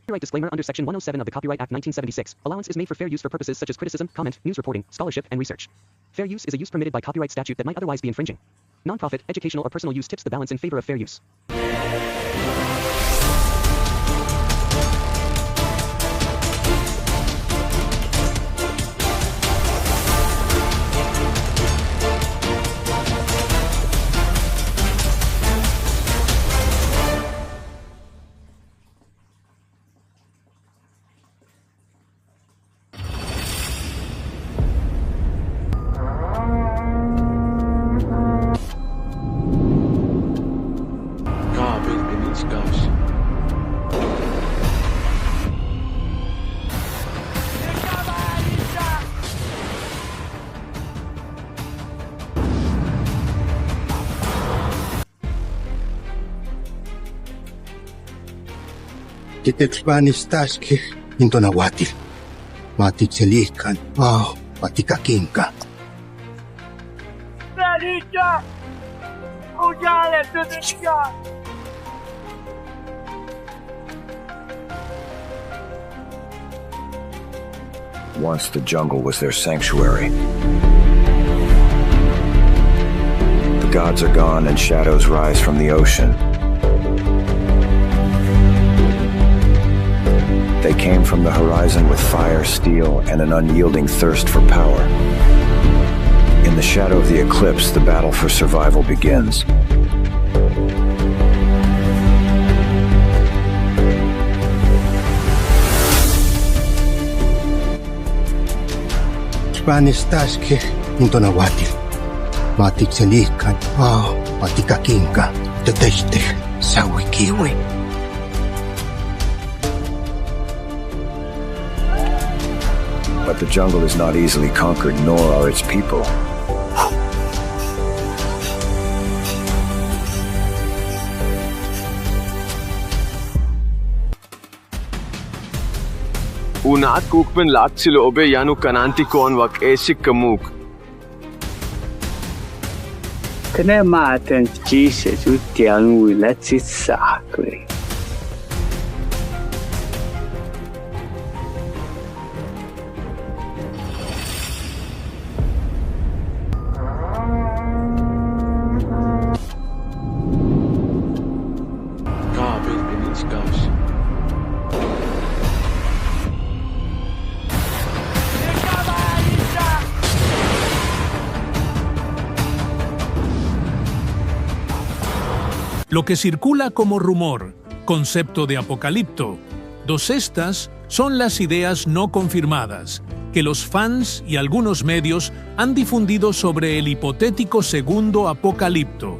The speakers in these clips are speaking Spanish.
Copyright disclaimer under Section 107 of the Copyright Act 1976. Allowance is made for fair use for purposes such as criticism, comment, news reporting, scholarship, and research. Fair use is a use permitted by copyright statute that might otherwise be infringing. Non-profit, educational, or personal use tips the balance in favor of fair use. Titexpanistaski intonahuatil, matitzelican, patikakinka. Radicha! Ujale to the sky! Once the jungle was their sanctuary. The gods are gone and shadows rise from the ocean. They came from the horizon with fire, steel, and an unyielding thirst for power. In the shadow of the eclipse, the battle for survival begins. Spanistaski intonahuatil, matitzelican, patikakinka, tetextej, sawikiwi. But the jungle is not easily conquered, nor are its people. Unat kukpen latsilo obe yanu kanantikon wak esik kamuk. Kena matan Jesus utiang wilatsit sakwe. Lo que circula como rumor, concepto de apocalipto, estas son las ideas no confirmadas que los fans y algunos medios han difundido sobre el hipotético segundo apocalipto,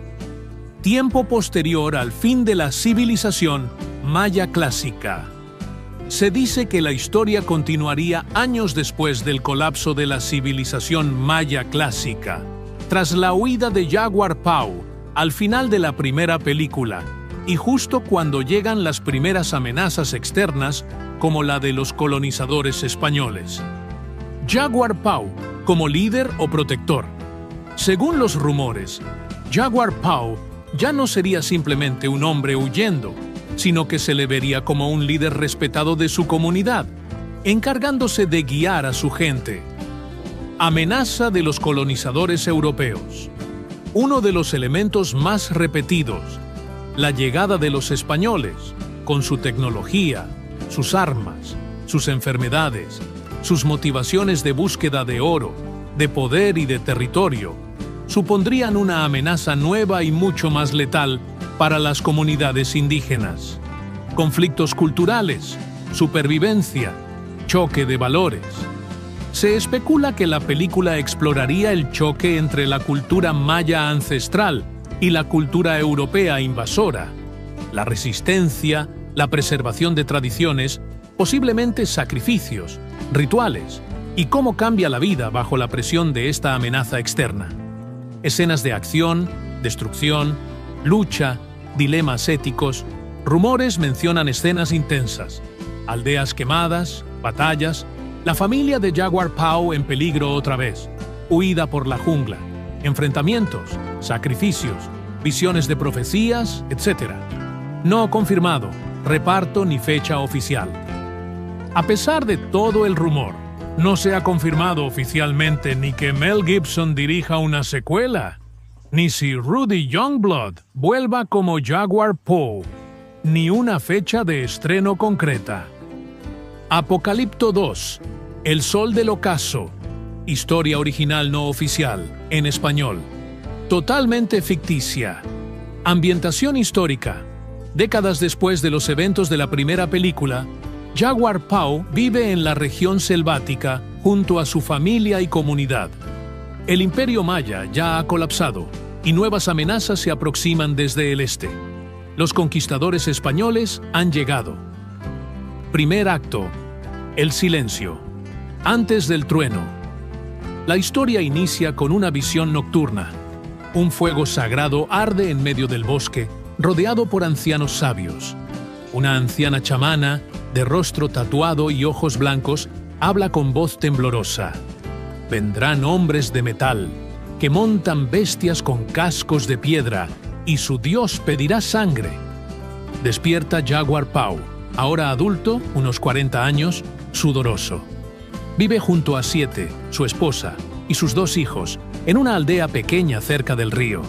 tiempo posterior al fin de la civilización maya clásica. Se dice que la historia continuaría años después del colapso de la civilización maya clásica, tras la huida de Jaguar Pau, al final de la primera película, y justo cuando llegan las primeras amenazas externas, como la de los colonizadores españoles. Jaguar Pau, como líder o protector. Según los rumores, Jaguar Pau ya no sería simplemente un hombre huyendo, sino que se le vería como un líder respetado de su comunidad, encargándose de guiar a su gente. Amenaza de los colonizadores europeos. Uno de los elementos más repetidos, la llegada de los españoles, con su tecnología, sus armas, sus enfermedades, sus motivaciones de búsqueda de oro, de poder y de territorio, supondrían una amenaza nueva y mucho más letal para las comunidades indígenas. Conflictos culturales, supervivencia, choque de valores. Se especula que la película exploraría el choque entre la cultura maya ancestral y la cultura europea invasora, la resistencia, la preservación de tradiciones, posiblemente sacrificios, rituales, y cómo cambia la vida bajo la presión de esta amenaza externa. Escenas de acción, destrucción, lucha, dilemas éticos. Rumores mencionan escenas intensas, aldeas quemadas, batallas, la familia de Jaguar Pau en peligro otra vez, huida por la jungla, enfrentamientos, sacrificios, visiones de profecías, etc. No confirmado, reparto ni fecha oficial. A pesar de todo el rumor, no se ha confirmado oficialmente ni que Mel Gibson dirija una secuela, ni si Rudy Youngblood vuelva como Jaguar Poe, ni una fecha de estreno concreta. Apocalipto 2, El Sol del Ocaso, historia original no oficial, en español. Totalmente ficticia. Ambientación histórica. Décadas después de los eventos de la primera película, Jaguar Poe vive en la región selvática junto a su familia y comunidad. El Imperio Maya ya ha colapsado y nuevas amenazas se aproximan desde el este. Los conquistadores españoles han llegado. Primer acto. El silencio. Antes del trueno. La historia inicia con una visión nocturna. Un fuego sagrado arde en medio del bosque, rodeado por ancianos sabios. Una anciana chamana, de rostro tatuado y ojos blancos, habla con voz temblorosa. Vendrán hombres de metal, que montan bestias con cascos de piedra, y su dios pedirá sangre. Despierta Jaguar Poe, ahora adulto, unos 40 años, sudoroso. Vive junto a Siete, su esposa, y sus 2 hijos, en una aldea pequeña cerca del río.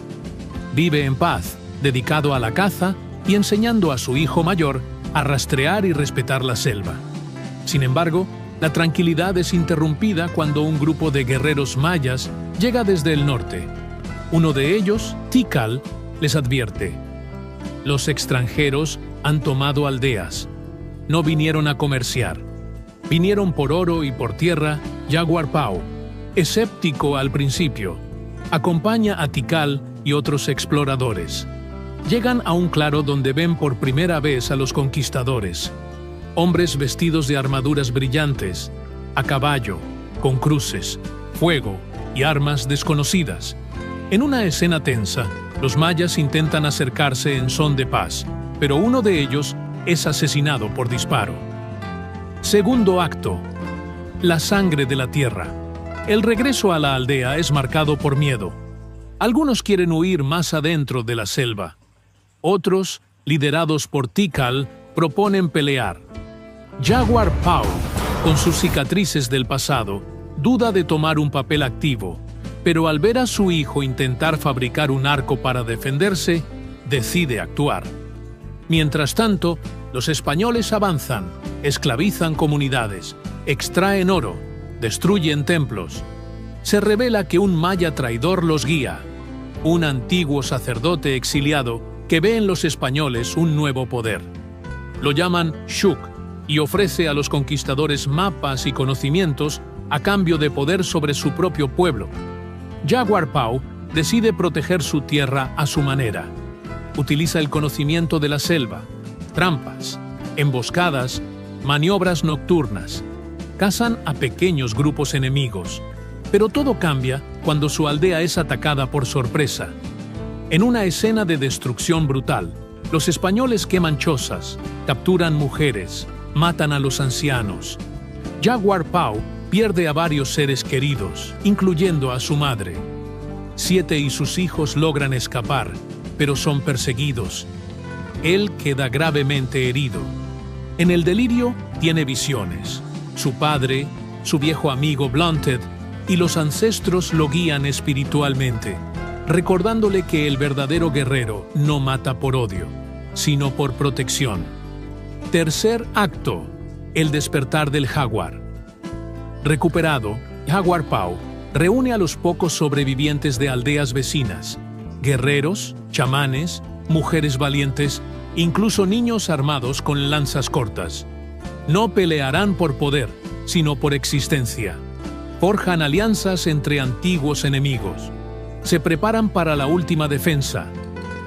Vive en paz, dedicado a la caza y enseñando a su hijo mayor a rastrear y respetar la selva. Sin embargo, la tranquilidad es interrumpida cuando un grupo de guerreros mayas llega desde el norte. Uno de ellos, Tikal, les advierte: los extranjeros han tomado aldeas. No vinieron a comerciar. Vinieron por oro y por tierra. Jaguar Poe, escéptico al principio, acompaña a Tikal y otros exploradores. Llegan a un claro donde ven por primera vez a los conquistadores. Hombres vestidos de armaduras brillantes, a caballo, con cruces, fuego y armas desconocidas. En una escena tensa, los mayas intentan acercarse en son de paz, pero uno de ellos es asesinado por disparo. Segundo acto. La sangre de la tierra. El regreso a la aldea es marcado por miedo. Algunos quieren huir más adentro de la selva. Otros, liderados por Tikal, proponen pelear. Jaguar Poe, con sus cicatrices del pasado, duda de tomar un papel activo, pero al ver a su hijo intentar fabricar un arco para defenderse, decide actuar. Mientras tanto, los españoles avanzan, esclavizan comunidades, extraen oro, destruyen templos. Se revela que un maya traidor los guía, un antiguo sacerdote exiliado que ve en los españoles un nuevo poder. Lo llaman Shuk y ofrece a los conquistadores mapas y conocimientos a cambio de poder sobre su propio pueblo. Jaguar Poe decide proteger su tierra a su manera. Utiliza el conocimiento de la selva, trampas, emboscadas, maniobras nocturnas. Cazan a pequeños grupos enemigos. Pero todo cambia cuando su aldea es atacada por sorpresa. En una escena de destrucción brutal, los españoles queman chozas, capturan mujeres, matan a los ancianos. Jaguar Poe pierde a varios seres queridos, incluyendo a su madre. Siete y sus hijos logran escapar, pero son perseguidos. Él queda gravemente herido. En el delirio tiene visiones. Su padre, su viejo amigo Blunted y los ancestros lo guían espiritualmente, recordándole que el verdadero guerrero no mata por odio, sino por protección. Tercer acto. El despertar del jaguar. Recuperado, Jaguar Poe reúne a los pocos sobrevivientes de aldeas vecinas, guerreros, chamanes, mujeres valientes, incluso niños armados con lanzas cortas. No pelearán por poder, sino por existencia. Forjan alianzas entre antiguos enemigos. Se preparan para la última defensa,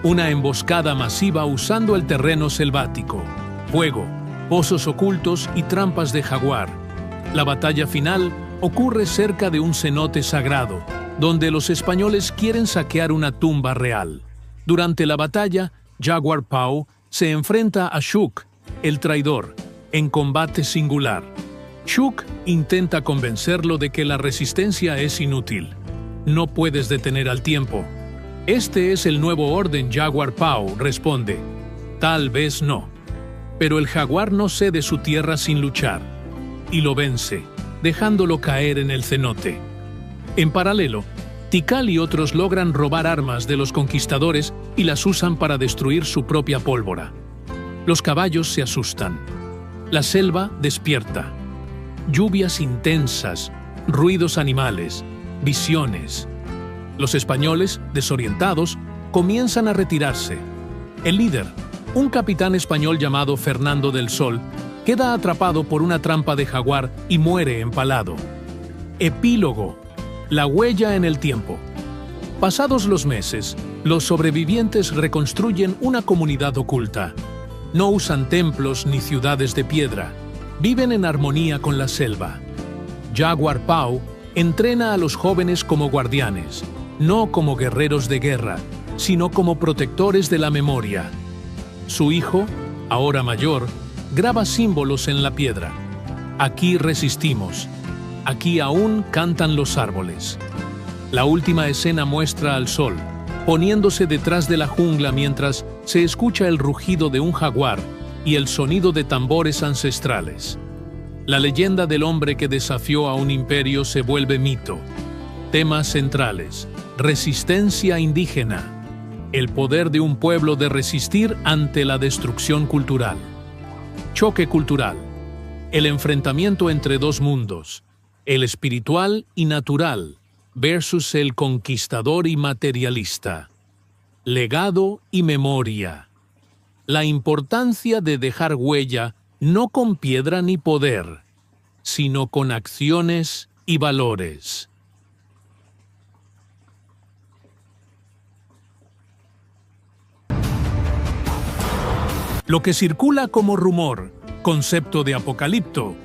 una emboscada masiva usando el terreno selvático, fuego, pozos ocultos y trampas de jaguar. La batalla final ocurre cerca de un cenote sagrado, donde los españoles quieren saquear una tumba real. Durante la batalla, Jaguar Poe se enfrenta a Shuk, el traidor, en combate singular. Shuk intenta convencerlo de que la resistencia es inútil. No puedes detener al tiempo. Este es el nuevo orden, Jaguar Poe responde. Tal vez no. pero el jaguar no cede su tierra sin luchar, y lo vence, dejándolo caer en el cenote. En paralelo, Tikal y otros logran robar armas de los conquistadores y las usan para destruir su propia pólvora. Los caballos se asustan. La selva despierta. Lluvias intensas, ruidos animales, visiones. Los españoles, desorientados, comienzan a retirarse. El líder, un capitán español llamado Fernando del Sol, queda atrapado por una trampa de jaguar y muere empalado. Epílogo: la huella en el tiempo. Pasados los meses, los sobrevivientes reconstruyen una comunidad oculta. No usan templos ni ciudades de piedra. Viven en armonía con la selva. Jaguar Pau entrena a los jóvenes como guardianes, no como guerreros de guerra, sino como protectores de la memoria. Su hijo, ahora mayor, graba símbolos en la piedra. Aquí resistimos. Aquí aún cantan los árboles. La última escena muestra al sol, poniéndose detrás de la jungla mientras se escucha el rugido de un jaguar y el sonido de tambores ancestrales. La leyenda del hombre que desafió a un imperio se vuelve mito. Temas centrales: resistencia indígena, el poder de un pueblo de resistir ante la destrucción cultural. Choque cultural, el enfrentamiento entre dos mundos, el espiritual y natural versus el conquistador y materialista. Legado y memoria. La importancia de dejar huella no con piedra ni poder, sino con acciones y valores. Lo que circula como rumor, concepto de Apocalipto,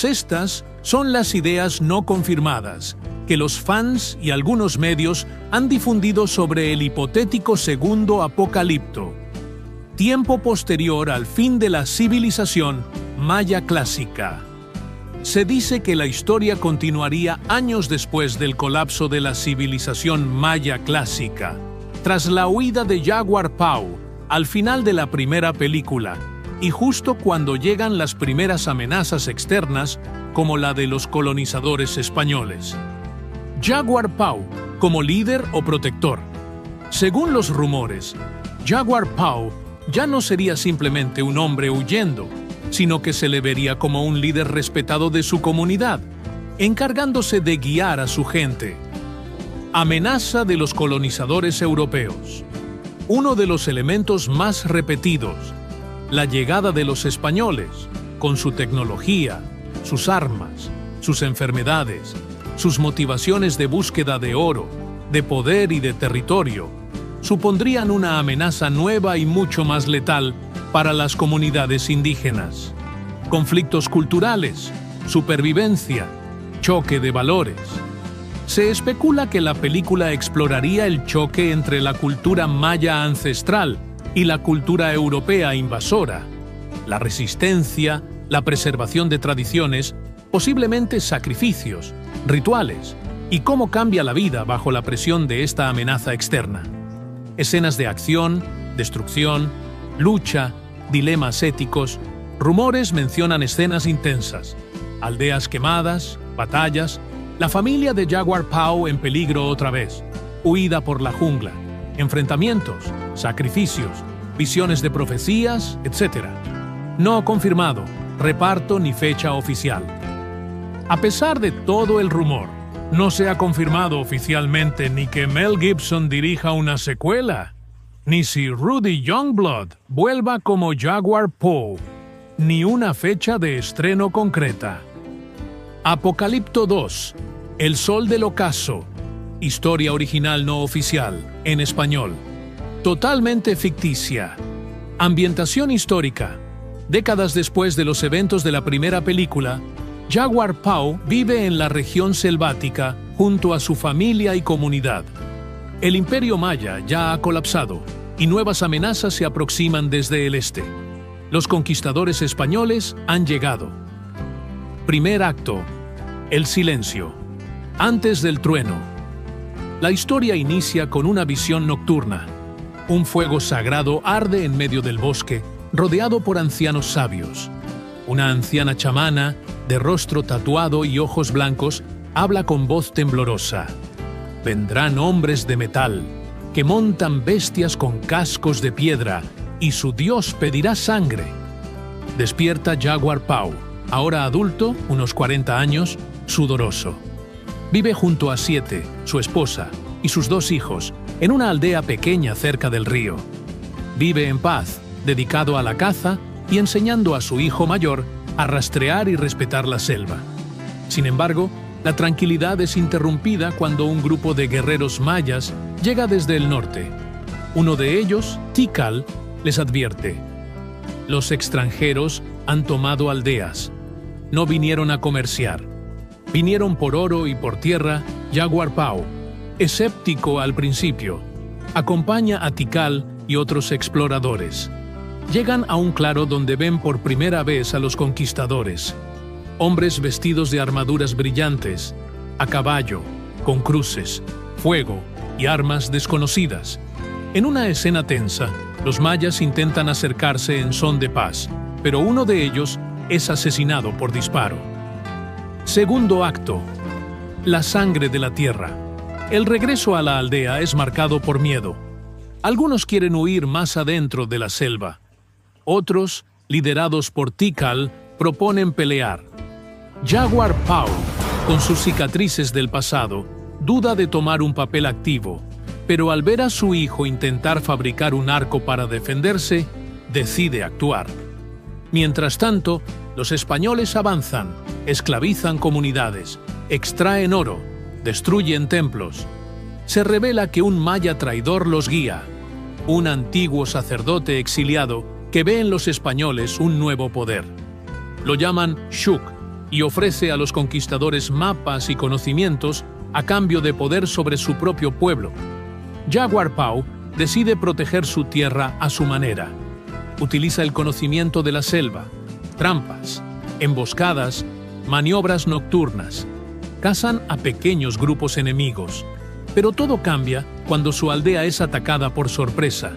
estas son las ideas no confirmadas que los fans y algunos medios han difundido sobre el hipotético segundo Apocalipto, tiempo posterior al fin de la civilización maya clásica. Se dice que la historia continuaría años después del colapso de la civilización maya clásica, tras la huida de Jaguar Pau al final de la primera película, y justo cuando llegan las primeras amenazas externas, como la de los colonizadores españoles. Jaguar Pau, como líder o protector. Según los rumores, Jaguar Pau ya no sería simplemente un hombre huyendo, sino que se le vería como un líder respetado de su comunidad, encargándose de guiar a su gente. Amenaza de los colonizadores europeos. Uno de los elementos más repetidos, la llegada de los españoles, con su tecnología, sus armas, sus enfermedades, sus motivaciones de búsqueda de oro, de poder y de territorio, supondrían una amenaza nueva y mucho más letal para las comunidades indígenas. Conflictos culturales, supervivencia, choque de valores. Se especula que la película exploraría el choque entre la cultura maya ancestral y la cultura europea invasora, la resistencia, la preservación de tradiciones, posiblemente sacrificios, rituales, y cómo cambia la vida bajo la presión de esta amenaza externa. Escenas de acción, destrucción, lucha, dilemas éticos. Rumores mencionan escenas intensas, aldeas quemadas, batallas, la familia de Jaguar Pau en peligro otra vez, huida por la jungla, enfrentamientos, sacrificios, visiones de profecías, etc. No confirmado, reparto ni fecha oficial. A pesar de todo el rumor, no se ha confirmado oficialmente ni que Mel Gibson dirija una secuela, ni si Rudy Youngblood vuelva como Jaguar Pau, ni una fecha de estreno concreta. Apocalipto 2, El Sol del Ocaso, historia original no oficial, en español. Totalmente ficticia. Ambientación histórica. Décadas después de los eventos de la primera película, Jaguar Pau vive en la región selvática junto a su familia y comunidad. El imperio maya ya ha colapsado y nuevas amenazas se aproximan desde el este. Los conquistadores españoles han llegado. Primer acto. El silencio. Antes del trueno. La historia inicia con una visión nocturna. Un fuego sagrado arde en medio del bosque rodeado por ancianos sabios. Una anciana chamana, de rostro tatuado y ojos blancos, habla con voz temblorosa. Vendrán hombres de metal, que montan bestias con cascos de piedra, y su dios pedirá sangre. Despierta Jaguar Pau, ahora adulto, unos 40 años, sudoroso. Vive junto a Siete, su esposa, y sus 2 hijos, en una aldea pequeña cerca del río. Vive en paz, dedicado a la caza y enseñando a su hijo mayor a rastrear y respetar la selva. Sin embargo, la tranquilidad es interrumpida cuando un grupo de guerreros mayas llega desde el norte. Uno de ellos, Tikal, les advierte: los extranjeros han tomado aldeas. No vinieron a comerciar. Vinieron por oro y por tierra. Jaguar Pau, escéptico al principio, acompaña a Tikal y otros exploradores. Llegan a un claro donde ven por primera vez a los conquistadores. Hombres vestidos de armaduras brillantes, a caballo, con cruces, fuego y armas desconocidas. En una escena tensa, los mayas intentan acercarse en son de paz, pero uno de ellos es asesinado por disparo. Segundo acto: la sangre de la tierra. El regreso a la aldea es marcado por miedo. Algunos quieren huir más adentro de la selva. Otros, liderados por Tikal, proponen pelear. Jaguar Pau, con sus cicatrices del pasado, duda de tomar un papel activo, pero al ver a su hijo intentar fabricar un arco para defenderse, decide actuar. Mientras tanto, los españoles avanzan, esclavizan comunidades, extraen oro, destruyen templos. Se revela que un maya traidor los guía, un antiguo sacerdote exiliado que ve en los españoles un nuevo poder. Lo llaman Shuk y ofrece a los conquistadores mapas y conocimientos a cambio de poder sobre su propio pueblo. Jaguar Pau decide proteger su tierra a su manera. Utiliza el conocimiento de la selva, trampas, emboscadas, maniobras nocturnas. Cazan a pequeños grupos enemigos. Pero todo cambia cuando su aldea es atacada por sorpresa.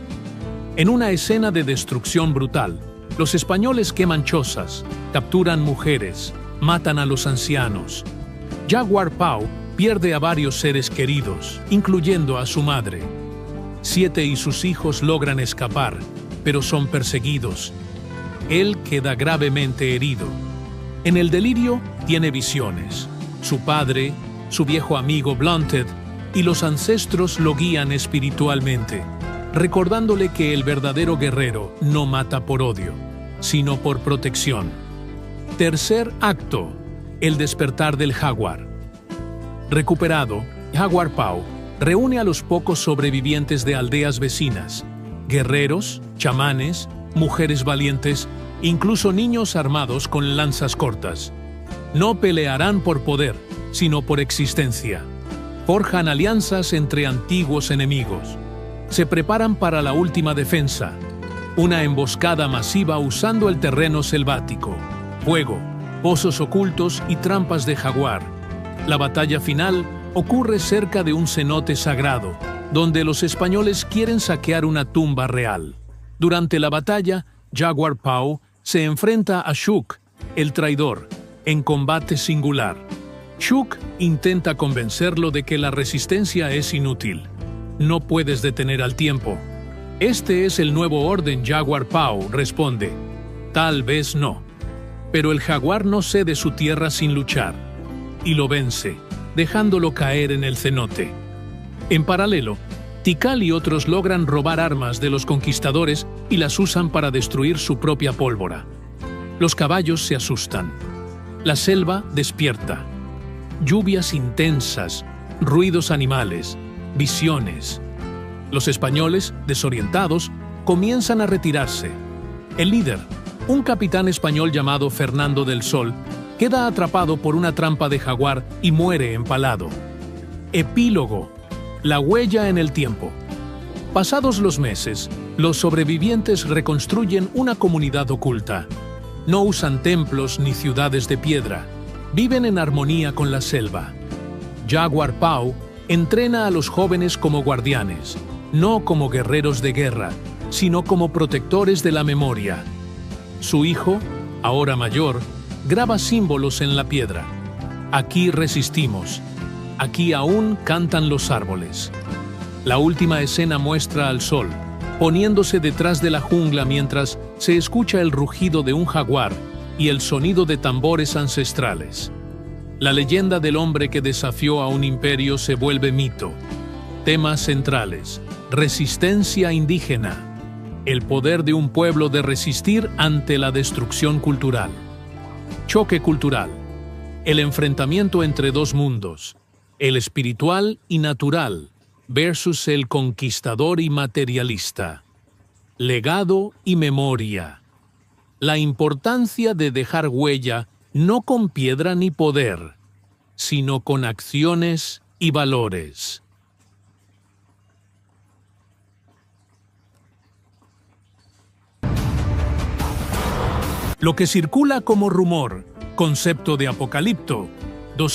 En una escena de destrucción brutal, los españoles queman chozas, capturan mujeres, matan a los ancianos. Jaguar Pau pierde a varios seres queridos, incluyendo a su madre. Siete y sus hijos logran escapar, pero son perseguidos. Él queda gravemente herido. En el delirio tiene visiones. Su padre, su viejo amigo Blunted y los ancestros lo guían espiritualmente, recordándole que el verdadero guerrero no mata por odio, sino por protección. Tercer acto: el despertar del jaguar. Recuperado, Jaguar Pau reúne a los pocos sobrevivientes de aldeas vecinas, guerreros, chamanes, mujeres valientes, incluso niños armados con lanzas cortas. No pelearán por poder, sino por existencia. Forjan alianzas entre antiguos enemigos. Se preparan para la última defensa, una emboscada masiva usando el terreno selvático, fuego, pozos ocultos y trampas de jaguar. La batalla final ocurre cerca de un cenote sagrado, donde los españoles quieren saquear una tumba real. Durante la batalla, Jaguar Pau se enfrenta a Shuk, el traidor, en combate singular. Shuk intenta convencerlo de que la resistencia es inútil. No puedes detener al tiempo. Este es el nuevo orden, Jaguar Pau responde. Tal vez no. Pero el jaguar no cede su tierra sin luchar, y lo vence, dejándolo caer en el cenote. En paralelo, Tikal y otros logran robar armas de los conquistadores y las usan para destruir su propia pólvora. Los caballos se asustan. La selva despierta. Lluvias intensas, ruidos animales, visiones. Los españoles, desorientados, comienzan a retirarse. El líder, un capitán español llamado Fernando del Sol, queda atrapado por una trampa de jaguar y muere empalado. Epílogo: la huella en el tiempo. Pasados los meses, los sobrevivientes reconstruyen una comunidad oculta. No usan templos ni ciudades de piedra. Viven en armonía con la selva. Jaguar Pau entrena a los jóvenes como guardianes, no como guerreros de guerra, sino como protectores de la memoria. Su hijo, ahora mayor, graba símbolos en la piedra. Aquí resistimos. Aquí aún cantan los árboles. La última escena muestra al sol, poniéndose detrás de la jungla mientras se escucha el rugido de un jaguar y el sonido de tambores ancestrales. La leyenda del hombre que desafió a un imperio se vuelve mito. Temas centrales: resistencia indígena, el poder de un pueblo de resistir ante la destrucción cultural. Choque cultural, el enfrentamiento entre dos mundos, el espiritual y natural versus el conquistador y materialista. Legado y memoria, la importancia de dejar huella no con piedra ni poder, sino con acciones y valores. Lo que circula como rumor, concepto de Apocalipto,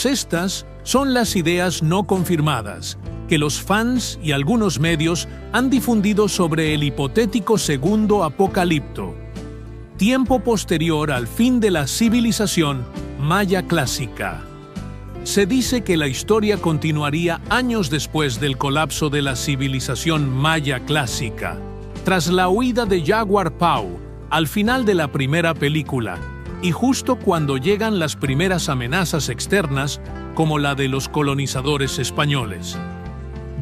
estas son las ideas no confirmadas que los fans y algunos medios han difundido sobre el hipotético segundo Apocalipto, tiempo posterior al fin de la civilización maya clásica. Se dice que la historia continuaría años después del colapso de la civilización maya clásica, tras la huida de Jaguar Pau al final de la primera película, y justo cuando llegan las primeras amenazas externas, como la de los colonizadores españoles.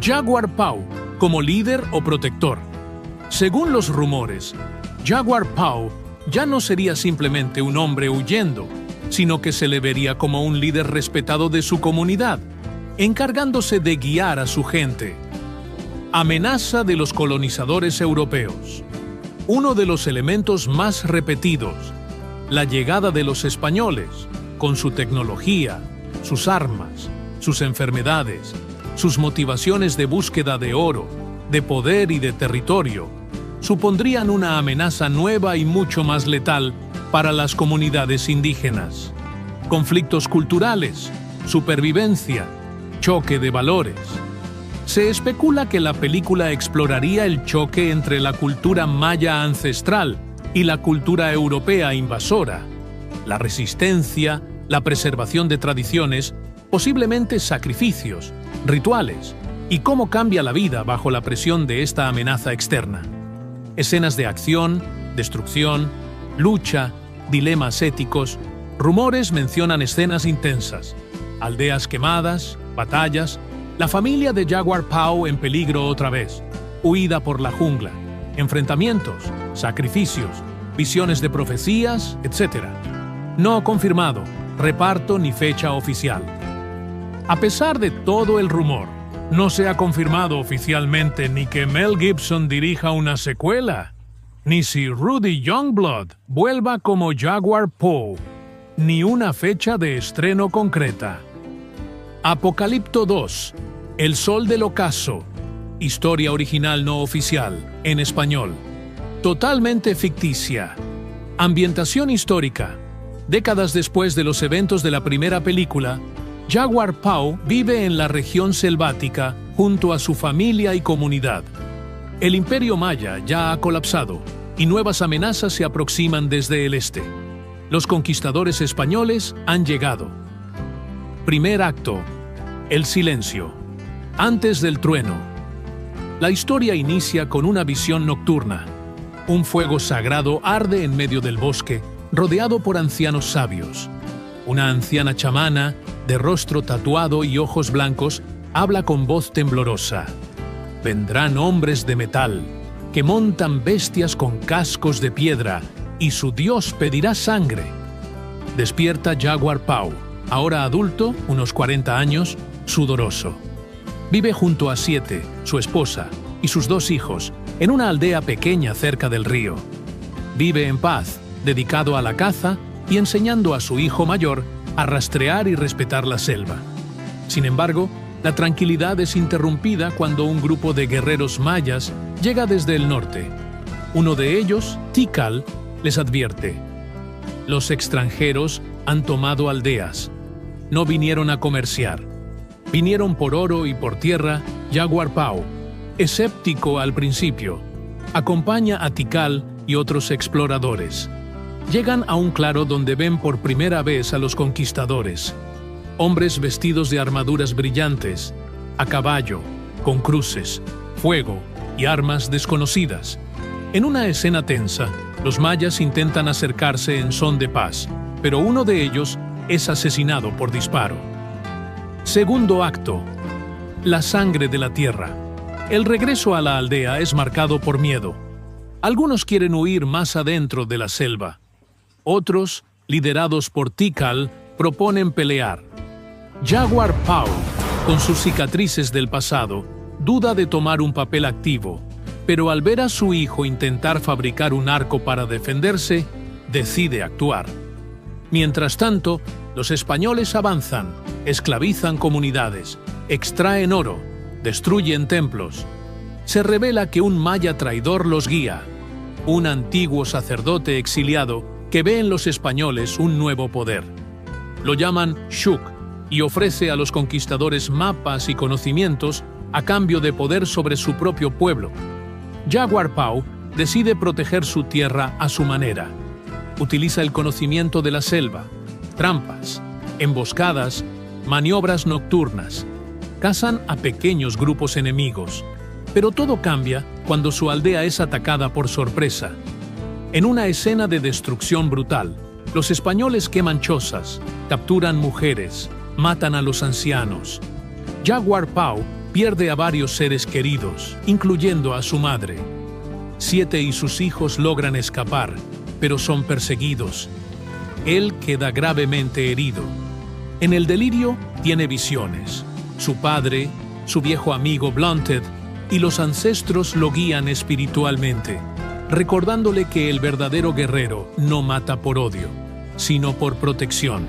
Jaguar Pau como líder o protector. Según los rumores, Jaguar Pau ya no sería simplemente un hombre huyendo, sino que se le vería como un líder respetado de su comunidad, encargándose de guiar a su gente. Amenaza de los colonizadores europeos. Uno de los elementos más repetidos, la llegada de los españoles, con su tecnología, sus armas, sus enfermedades, sus motivaciones de búsqueda de oro, de poder y de territorio, supondrían una amenaza nueva y mucho más letal para las comunidades indígenas. Conflictos culturales, supervivencia, choque de valores. Se especula que la película exploraría el choque entre la cultura maya ancestral y la cultura europea invasora, la resistencia, la preservación de tradiciones, posiblemente sacrificios, rituales, y cómo cambia la vida bajo la presión de esta amenaza externa. Escenas de acción, destrucción, lucha, dilemas éticos. Rumores mencionan escenas intensas, aldeas quemadas, batallas, la familia de Jaguar Pau en peligro otra vez, huida por la jungla, enfrentamientos, sacrificios, visiones de profecías, etc. No confirmado, reparto ni fecha oficial. A pesar de todo el rumor, no se ha confirmado oficialmente ni que Mel Gibson dirija una secuela, ni si Rudy Youngblood vuelva como Jaguar Pau, ni una fecha de estreno concreta. Apocalipto 2, El Sol del Ocaso, historia original no oficial, en español. Totalmente ficticia. Ambientación histórica. Décadas después de los eventos de la primera película, Jaguar Pau vive en la región selvática junto a su familia y comunidad. El imperio maya ya ha colapsado y nuevas amenazas se aproximan desde el este. Los conquistadores españoles han llegado. Primer acto. El silencio. Antes del trueno. La historia inicia con una visión nocturna. Un fuego sagrado arde en medio del bosque, rodeado por ancianos sabios. Una anciana chamana, de rostro tatuado y ojos blancos, habla con voz temblorosa. Vendrán hombres de metal, que montan bestias con cascos de piedra, y su dios pedirá sangre. Despierta Jaguar Pau, ahora adulto, unos 40 años, sudoroso. Vive junto a Siete, su esposa, y sus 2 hijos, en una aldea pequeña cerca del río. Vive en paz, dedicado a la caza y enseñando a su hijo mayor a rastrear y respetar la selva. Sin embargo, la tranquilidad es interrumpida cuando un grupo de guerreros mayas llega desde el norte. Uno de ellos, Tikal, les advierte: los extranjeros han tomado aldeas. No vinieron a comerciar. Vinieron por oro y por tierra. Jaguar Pau, escéptico al principio, acompaña a Tikal y otros exploradores. Llegan a un claro donde ven por primera vez a los conquistadores. Hombres vestidos de armaduras brillantes, a caballo, con cruces, fuego y armas desconocidas. En una escena tensa, los mayas intentan acercarse en son de paz, pero uno de ellos es asesinado por disparo. Segundo acto. La sangre de la tierra. El regreso a la aldea es marcado por miedo. Algunos quieren huir más adentro de la selva. Otros, liderados por Tikal, proponen pelear. Jaguar Pau, con sus cicatrices del pasado, duda de tomar un papel activo, pero al ver a su hijo intentar fabricar un arco para defenderse, decide actuar. Mientras tanto, los españoles avanzan, esclavizan comunidades, extraen oro, destruyen templos. Se revela que un maya traidor los guía, un antiguo sacerdote exiliado que ve en los españoles un nuevo poder. Lo llaman Shuk y ofrece a los conquistadores mapas y conocimientos a cambio de poder sobre su propio pueblo. Jaguar Pau decide proteger su tierra a su manera. Utiliza el conocimiento de la selva, trampas, emboscadas, maniobras nocturnas. Cazan a pequeños grupos enemigos. Pero todo cambia cuando su aldea es atacada por sorpresa. En una escena de destrucción brutal, los españoles queman chozas, capturan mujeres, matan a los ancianos. Jaguar Pau pierde a varios seres queridos, incluyendo a su madre. 7 y sus hijos logran escapar, pero son perseguidos. Él queda gravemente herido. En el delirio tiene visiones. Su padre, su viejo amigo Blunted y los ancestros lo guían espiritualmente, recordándole que el verdadero guerrero no mata por odio, sino por protección.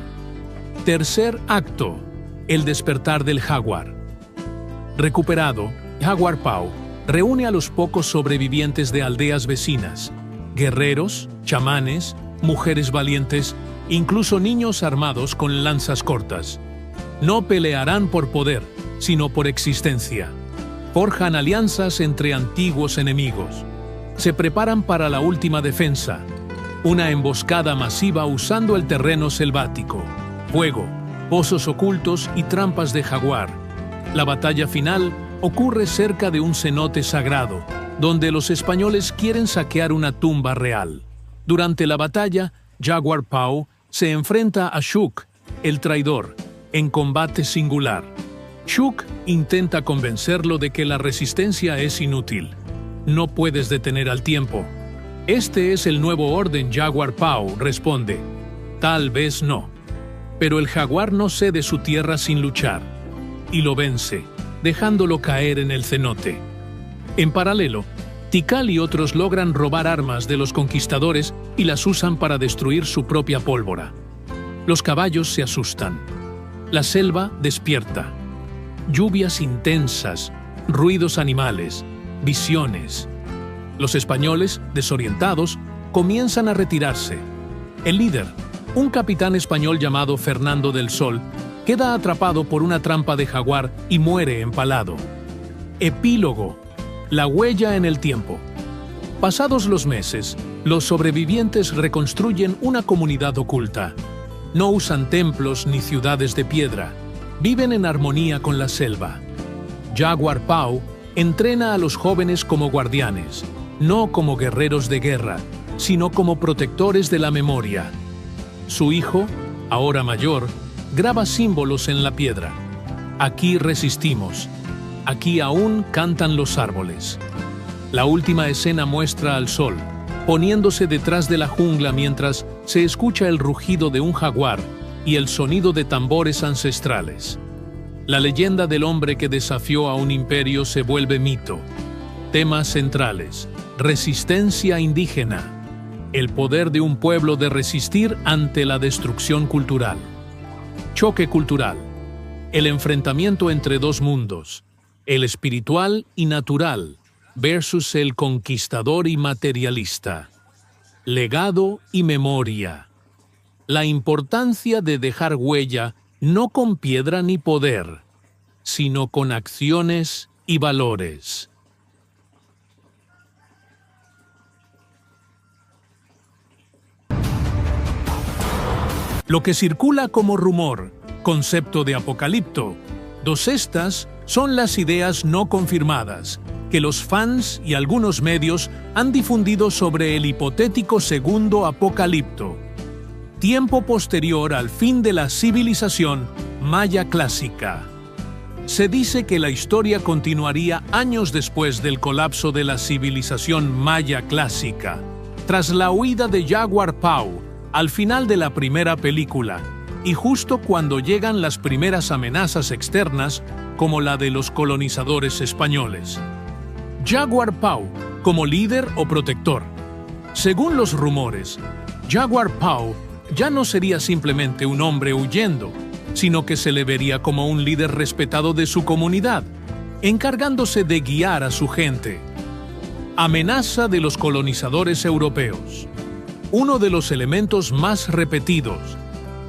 Tercer acto, el despertar del jaguar. Recuperado, Jaguar Pau reúne a los pocos sobrevivientes de aldeas vecinas, guerreros, chamanes, mujeres valientes, incluso niños armados con lanzas cortas. No pelearán por poder, sino por existencia. Forjan alianzas entre antiguos enemigos. Se preparan para la última defensa, una emboscada masiva usando el terreno selvático, fuego, pozos ocultos y trampas de jaguar. La batalla final ocurre cerca de un cenote sagrado, donde los españoles quieren saquear una tumba real. Durante la batalla, Jaguar Pau se enfrenta a Shuk, el traidor, en combate singular. Shuk intenta convencerlo de que la resistencia es inútil. No puedes detener al tiempo. Este es el nuevo orden, Jaguar Pau responde. Tal vez no. Pero el jaguar no cede su tierra sin luchar, y lo vence, dejándolo caer en el cenote. En paralelo, Tikal y otros logran robar armas de los conquistadores y las usan para destruir su propia pólvora. Los caballos se asustan. La selva despierta. Lluvias intensas, ruidos animales, visiones. Los españoles, desorientados, comienzan a retirarse. El líder, un capitán español llamado Fernando del Sol, queda atrapado por una trampa de jaguar y muere empalado. Epílogo. La huella en el tiempo. Pasados los meses, los sobrevivientes reconstruyen una comunidad oculta. No usan templos ni ciudades de piedra. Viven en armonía con la selva. Jaguar Pau entrena a los jóvenes como guardianes, no como guerreros de guerra, sino como protectores de la memoria. Su hijo, ahora mayor, graba símbolos en la piedra. Aquí resistimos. Aquí aún cantan los árboles. La última escena muestra al sol, poniéndose detrás de la jungla mientras se escucha el rugido de un jaguar y el sonido de tambores ancestrales. La leyenda del hombre que desafió a un imperio se vuelve mito. Temas centrales: resistencia indígena, el poder de un pueblo de resistir ante la destrucción cultural. Choque cultural, el enfrentamiento entre dos mundos, el espiritual y natural versus el conquistador y materialista. Legado y memoria. La importancia de dejar huella no con piedra ni poder, sino con acciones y valores. Lo que circula como rumor, concepto de Apocalipto, dos estas son las ideas no confirmadas que los fans y algunos medios han difundido sobre el hipotético segundo Apocalipto, tiempo posterior al fin de la civilización maya clásica. Se dice que la historia continuaría años después del colapso de la civilización maya clásica, tras la huida de Jaguar Pau al final de la primera película, y justo cuando llegan las primeras amenazas externas, como la de los colonizadores españoles. Jaguar Pau, como líder o protector. Según los rumores, Jaguar Pau ya no sería simplemente un hombre huyendo, sino que se le vería como un líder respetado de su comunidad, encargándose de guiar a su gente. Amenaza de los colonizadores europeos. Uno de los elementos más repetidos,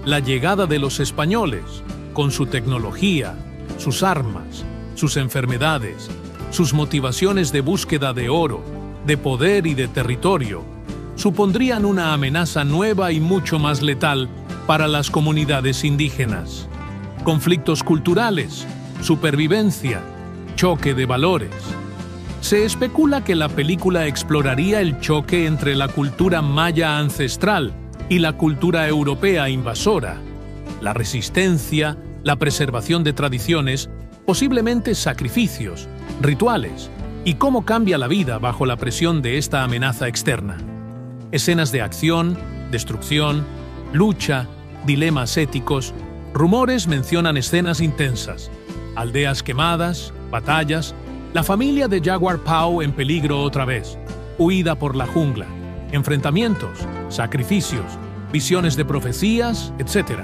la llegada de los españoles, con su tecnología, sus armas, sus enfermedades, sus motivaciones de búsqueda de oro, de poder y de territorio, supondrían una amenaza nueva y mucho más letal para las comunidades indígenas. Conflictos culturales, supervivencia, choque de valores. Se especula que la película exploraría el choque entre la cultura maya ancestral y la cultura europea invasora, la resistencia, la preservación de tradiciones, posiblemente sacrificios, rituales, y cómo cambia la vida bajo la presión de esta amenaza externa. Escenas de acción, destrucción, lucha, dilemas éticos, rumores mencionan escenas intensas, aldeas quemadas, batallas, la familia de Jaguar Pau en peligro otra vez, huida por la jungla, enfrentamientos, sacrificios, visiones de profecías, etc.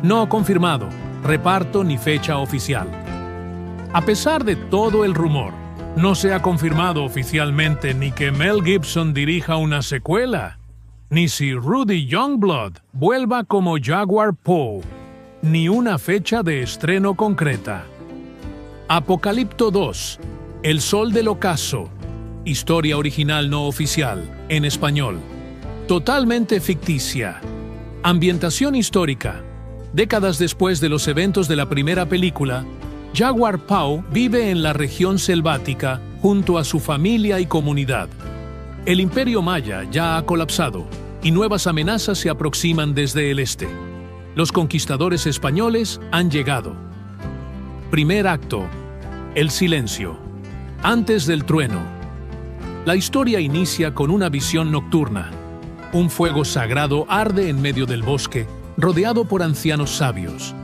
No confirmado, reparto ni fecha oficial. A pesar de todo el rumor, no se ha confirmado oficialmente ni que Mel Gibson dirija una secuela, ni si Rudy Youngblood vuelva como Jaguar Pau, ni una fecha de estreno concreta. Apocalipto 2, El Sol del Ocaso, historia original no oficial, en español. Totalmente ficticia. Ambientación histórica. Décadas después de los eventos de la primera película, Jaguar Pau vive en la región selvática junto a su familia y comunidad. El imperio maya ya ha colapsado y nuevas amenazas se aproximan desde el este. Los conquistadores españoles han llegado. Primer acto. El silencio. Antes del trueno. La historia inicia con una visión nocturna. Un fuego sagrado arde en medio del bosque, rodeado por ancianos sabios.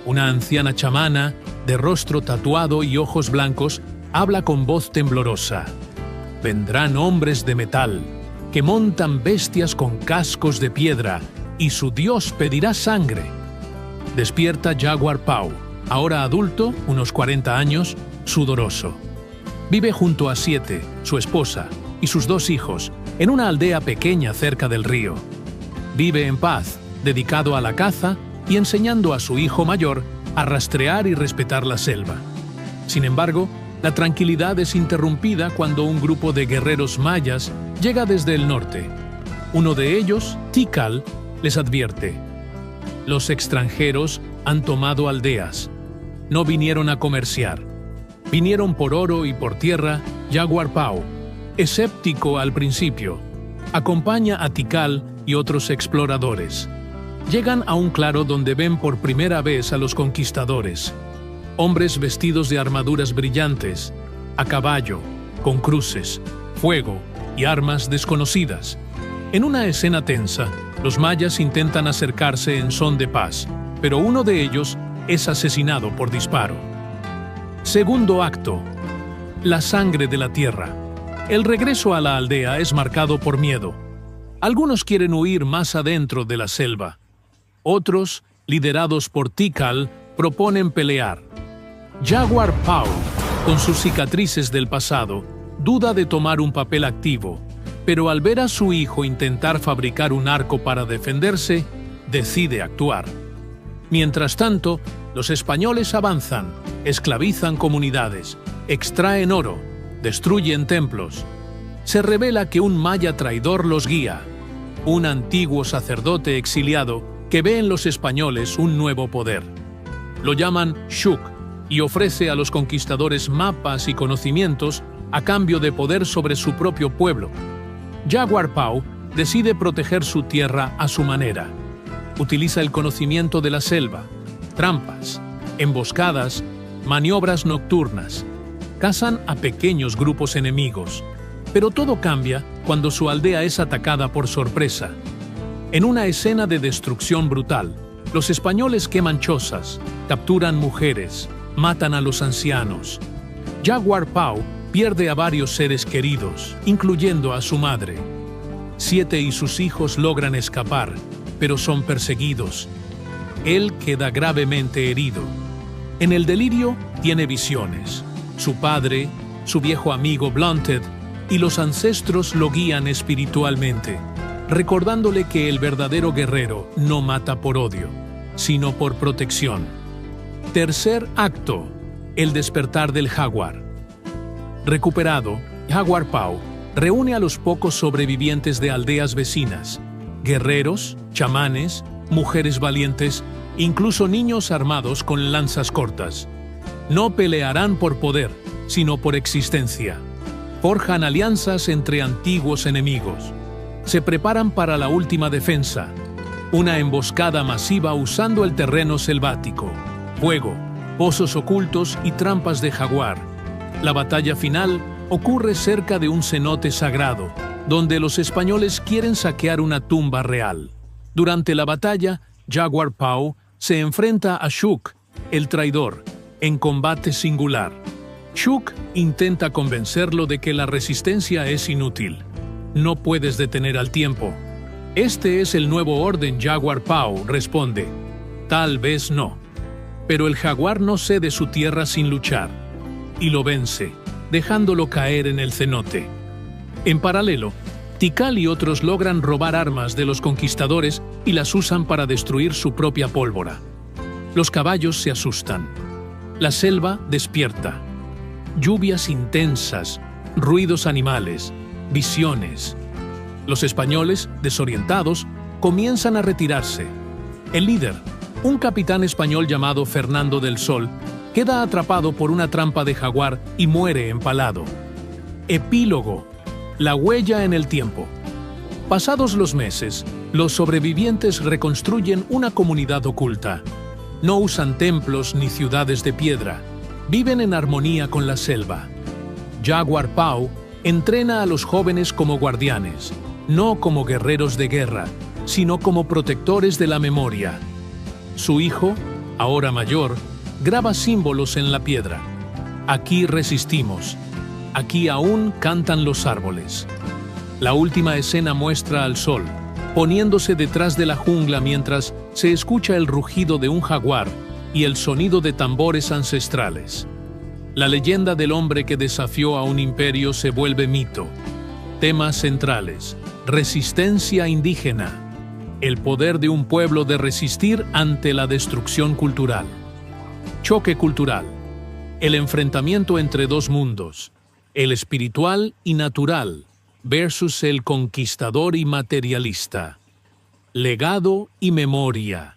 Una anciana chamana, de rostro tatuado y ojos blancos, habla con voz temblorosa. Vendrán hombres de metal, que montan bestias con cascos de piedra, y su dios pedirá sangre. Despierta Jaguar Pau, ahora adulto, unos 40 años, sudoroso. Vive junto a Siete, su esposa, y sus 2 hijos, en una aldea pequeña cerca del río. Vive en paz, dedicado a la caza y enseñando a su hijo mayor a rastrear y respetar la selva. Sin embargo, la tranquilidad es interrumpida cuando un grupo de guerreros mayas llega desde el norte. Uno de ellos, Tikal, les advierte: los extranjeros han tomado aldeas. No vinieron a comerciar. Vinieron por oro y por tierra. Jaguar Pau, escéptico al principio, acompaña a Tikal y otros exploradores. Llegan a un claro donde ven por primera vez a los conquistadores. Hombres vestidos de armaduras brillantes, a caballo, con cruces, fuego y armas desconocidas. En una escena tensa, los mayas intentan acercarse en son de paz, pero uno de ellos es asesinado por disparo. Segundo acto. La sangre de la tierra. El regreso a la aldea es marcado por miedo. Algunos quieren huir más adentro de la selva. Otros, liderados por Tikal, proponen pelear. Jaguar Pau, con sus cicatrices del pasado, duda de tomar un papel activo, pero al ver a su hijo intentar fabricar un arco para defenderse, decide actuar. Mientras tanto, los españoles avanzan, esclavizan comunidades, extraen oro, destruyen templos. Se revela que un maya traidor los guía. Un antiguo sacerdote exiliado que ve en los españoles un nuevo poder. Lo llaman Shuk y ofrece a los conquistadores mapas y conocimientos a cambio de poder sobre su propio pueblo. Jaguar Pau decide proteger su tierra a su manera. Utiliza el conocimiento de la selva, trampas, emboscadas, maniobras nocturnas. Cazan a pequeños grupos enemigos. Pero todo cambia cuando su aldea es atacada por sorpresa. En una escena de destrucción brutal, los españoles queman chozas, capturan mujeres, matan a los ancianos. Jaguar Pau pierde a varios seres queridos, incluyendo a su madre. 7 y sus hijos logran escapar, pero son perseguidos. Él queda gravemente herido. En el delirio tiene visiones. Su padre, su viejo amigo Blunted y los ancestros lo guían espiritualmente, recordándole que el verdadero guerrero no mata por odio, sino por protección. Tercer acto: el despertar del jaguar. Recuperado, Jaguar Pau reúne a los pocos sobrevivientes de aldeas vecinas, guerreros, chamanes, mujeres valientes, incluso niños armados con lanzas cortas. No pelearán por poder, sino por existencia. Forjan alianzas entre antiguos enemigos. Se preparan para la última defensa, una emboscada masiva usando el terreno selvático, fuego, pozos ocultos y trampas de jaguar. La batalla final ocurre cerca de un cenote sagrado, donde los españoles quieren saquear una tumba real. Durante la batalla, Jaguar Pau se enfrenta a Shuk, el traidor, en combate singular. Shuk intenta convencerlo de que la resistencia es inútil. No puedes detener al tiempo. Este es el nuevo orden, Jaguar Pau responde. Tal vez no. Pero el jaguar no cede su tierra sin luchar, y lo vence, dejándolo caer en el cenote. En paralelo, Tikal y otros logran robar armas de los conquistadores y las usan para destruir su propia pólvora. Los caballos se asustan. La selva despierta. Lluvias intensas, ruidos animales, visiones. Los españoles, desorientados, comienzan a retirarse. El líder, un capitán español llamado Fernando del Sol, queda atrapado por una trampa de jaguar y muere empalado. Epílogo: la huella en el tiempo. Pasados los meses, los sobrevivientes reconstruyen una comunidad oculta. No usan templos ni ciudades de piedra. Viven en armonía con la selva. Jaguar Pau entrena a los jóvenes como guardianes, no como guerreros de guerra, sino como protectores de la memoria. Su hijo, ahora mayor, graba símbolos en la piedra. Aquí resistimos. Aquí aún cantan los árboles. La última escena muestra al sol, poniéndose detrás de la jungla mientras se escucha el rugido de un jaguar y el sonido de tambores ancestrales. La leyenda del hombre que desafió a un imperio se vuelve mito. Temas centrales: resistencia indígena, el poder de un pueblo de resistir ante la destrucción cultural. Choque cultural, el enfrentamiento entre dos mundos, el espiritual y natural versus el conquistador y materialista. Legado y memoria,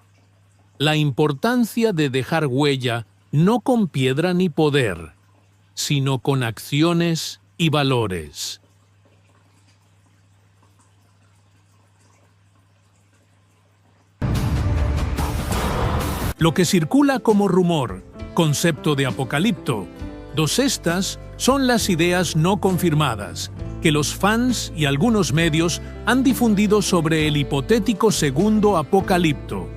la importancia de dejar huella no con piedra ni poder, sino con acciones y valores. Lo que circula como rumor, concepto de Apocalipto, estas son las ideas no confirmadas que los fans y algunos medios han difundido sobre el hipotético segundo Apocalipto,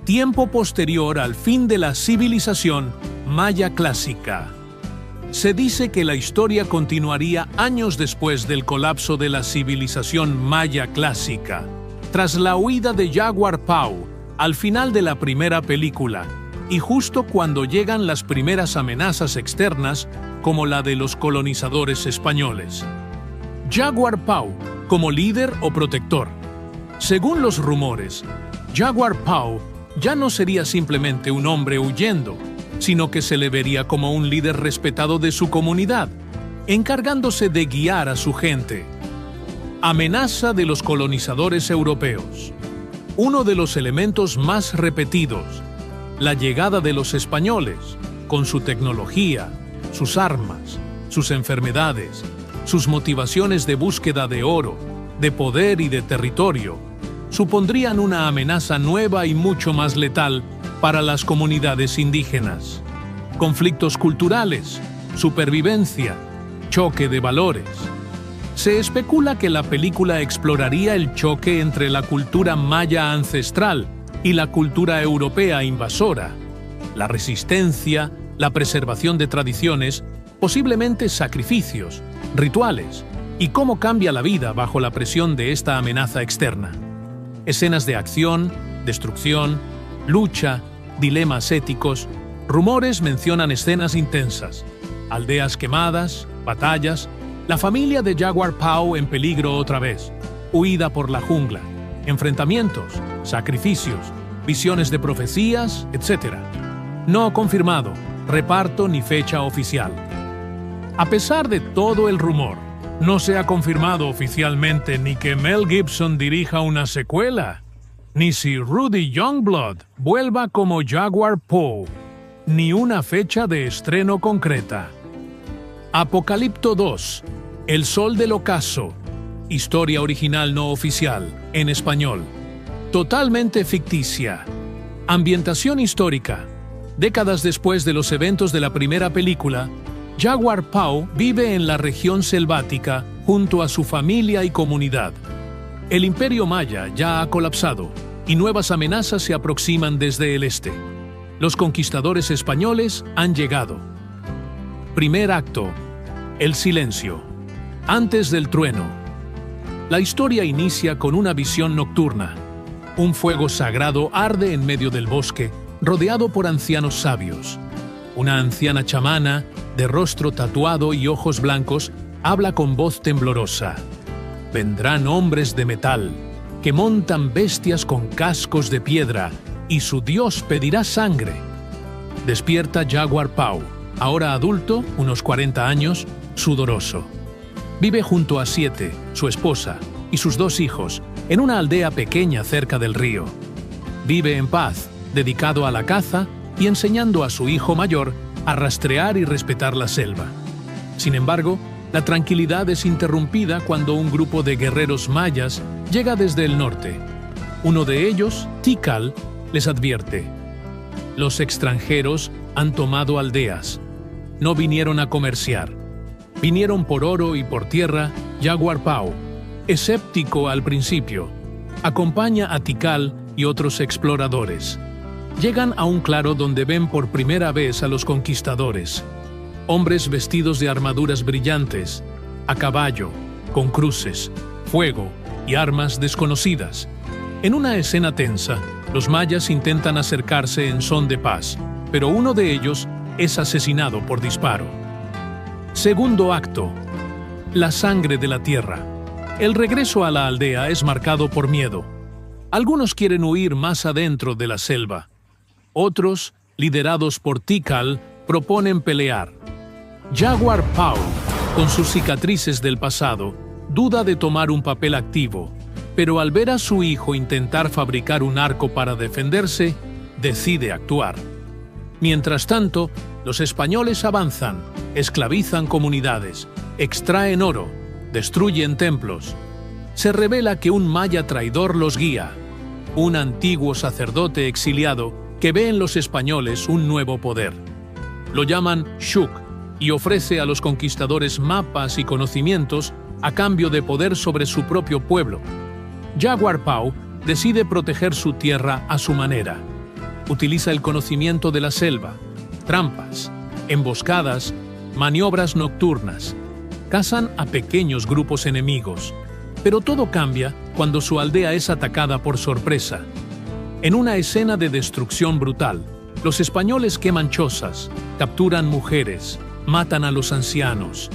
tiempo posterior al fin de la civilización maya clásica. Se dice que la historia continuaría años después del colapso de la civilización maya clásica, tras la huida de Jaguar Pau al final de la primera película, y justo cuando llegan las primeras amenazas externas, como la de los colonizadores españoles. Jaguar Pau, como líder o protector. Según los rumores, Jaguar Pau ya no sería simplemente un hombre huyendo, sino que se le vería como un líder respetado de su comunidad, encargándose de guiar a su gente. Amenaza de los colonizadores europeos. uno de los elementos más repetidos, la llegada de los españoles, con su tecnología, sus armas, sus enfermedades, sus motivaciones de búsqueda de oro, de poder y de territorio, supondrían una amenaza nueva y mucho más letal para las comunidades indígenas. Conflictos culturales, supervivencia, choque de valores. Se especula que la película exploraría el choque entre la cultura maya ancestral y la cultura europea invasora, la resistencia, la preservación de tradiciones, posiblemente sacrificios, rituales, y cómo cambia la vida bajo la presión de esta amenaza externa. Escenas de acción, destrucción, lucha, dilemas éticos. Rumores mencionan escenas intensas, aldeas quemadas, batallas, la familia de Jaguar Pau en peligro otra vez, huida por la jungla, enfrentamientos, sacrificios, visiones de profecías, etc. No confirmado, reparto ni fecha oficial. A pesar de todo el rumor, no se ha confirmado oficialmente ni que Mel Gibson dirija una secuela, ni si Rudy Youngblood vuelva como Jaguar Pau, ni una fecha de estreno concreta. Apocalipto 2, El Sol del Ocaso, historia original no oficial, en español. Totalmente ficticia. Ambientación histórica. Décadas después de los eventos de la primera película, Jaguar Pau vive en la región selvática junto a su familia y comunidad. El imperio maya ya ha colapsado y nuevas amenazas se aproximan desde el este. Los conquistadores españoles han llegado. Primer acto. El silencio. Antes del trueno. La historia inicia con una visión nocturna. Un fuego sagrado arde en medio del bosque, rodeado por ancianos sabios. Una anciana chamana, de rostro tatuado y ojos blancos, habla con voz temblorosa. Vendrán hombres de metal, que montan bestias con cascos de piedra, y su dios pedirá sangre. Despierta Jaguar Pau, ahora adulto, unos 40 años, sudoroso. Vive junto a Siete, su esposa, y sus 2 hijos, en una aldea pequeña cerca del río. Vive en paz, dedicado a la caza y enseñando a su hijo mayor a rastrear y respetar la selva. Sin embargo, la tranquilidad es interrumpida cuando un grupo de guerreros mayas llega desde el norte. Uno de ellos, Tikal, les advierte: los extranjeros han tomado aldeas. No vinieron a comerciar. Vinieron por oro y por tierra. Jaguar Pau, escéptico al principio, acompaña a Tikal y otros exploradores. Llegan a un claro donde ven por primera vez a los conquistadores. Hombres vestidos de armaduras brillantes, a caballo, con cruces, fuego y armas desconocidas. En una escena tensa, los mayas intentan acercarse en son de paz, pero uno de ellos es asesinado por disparo. Segundo acto. La sangre de la tierra. El regreso a la aldea es marcado por miedo. Algunos quieren huir más adentro de la selva. Otros, liderados por Tikal, proponen pelear. Jaguar Pau, con sus cicatrices del pasado, duda de tomar un papel activo, pero al ver a su hijo intentar fabricar un arco para defenderse, decide actuar. Mientras tanto, los españoles avanzan, esclavizan comunidades, extraen oro, destruyen templos. Se revela que un maya traidor los guía, un antiguo sacerdote exiliado que ve en los españoles un nuevo poder. Lo llaman Shuk y ofrece a los conquistadores mapas y conocimientos a cambio de poder sobre su propio pueblo. Jaguar Pau decide proteger su tierra a su manera. Utiliza el conocimiento de la selva, trampas, emboscadas, maniobras nocturnas. Cazan a pequeños grupos enemigos. Pero todo cambia cuando su aldea es atacada por sorpresa. En una escena de destrucción brutal, los españoles queman chozas, capturan mujeres, matan a los ancianos.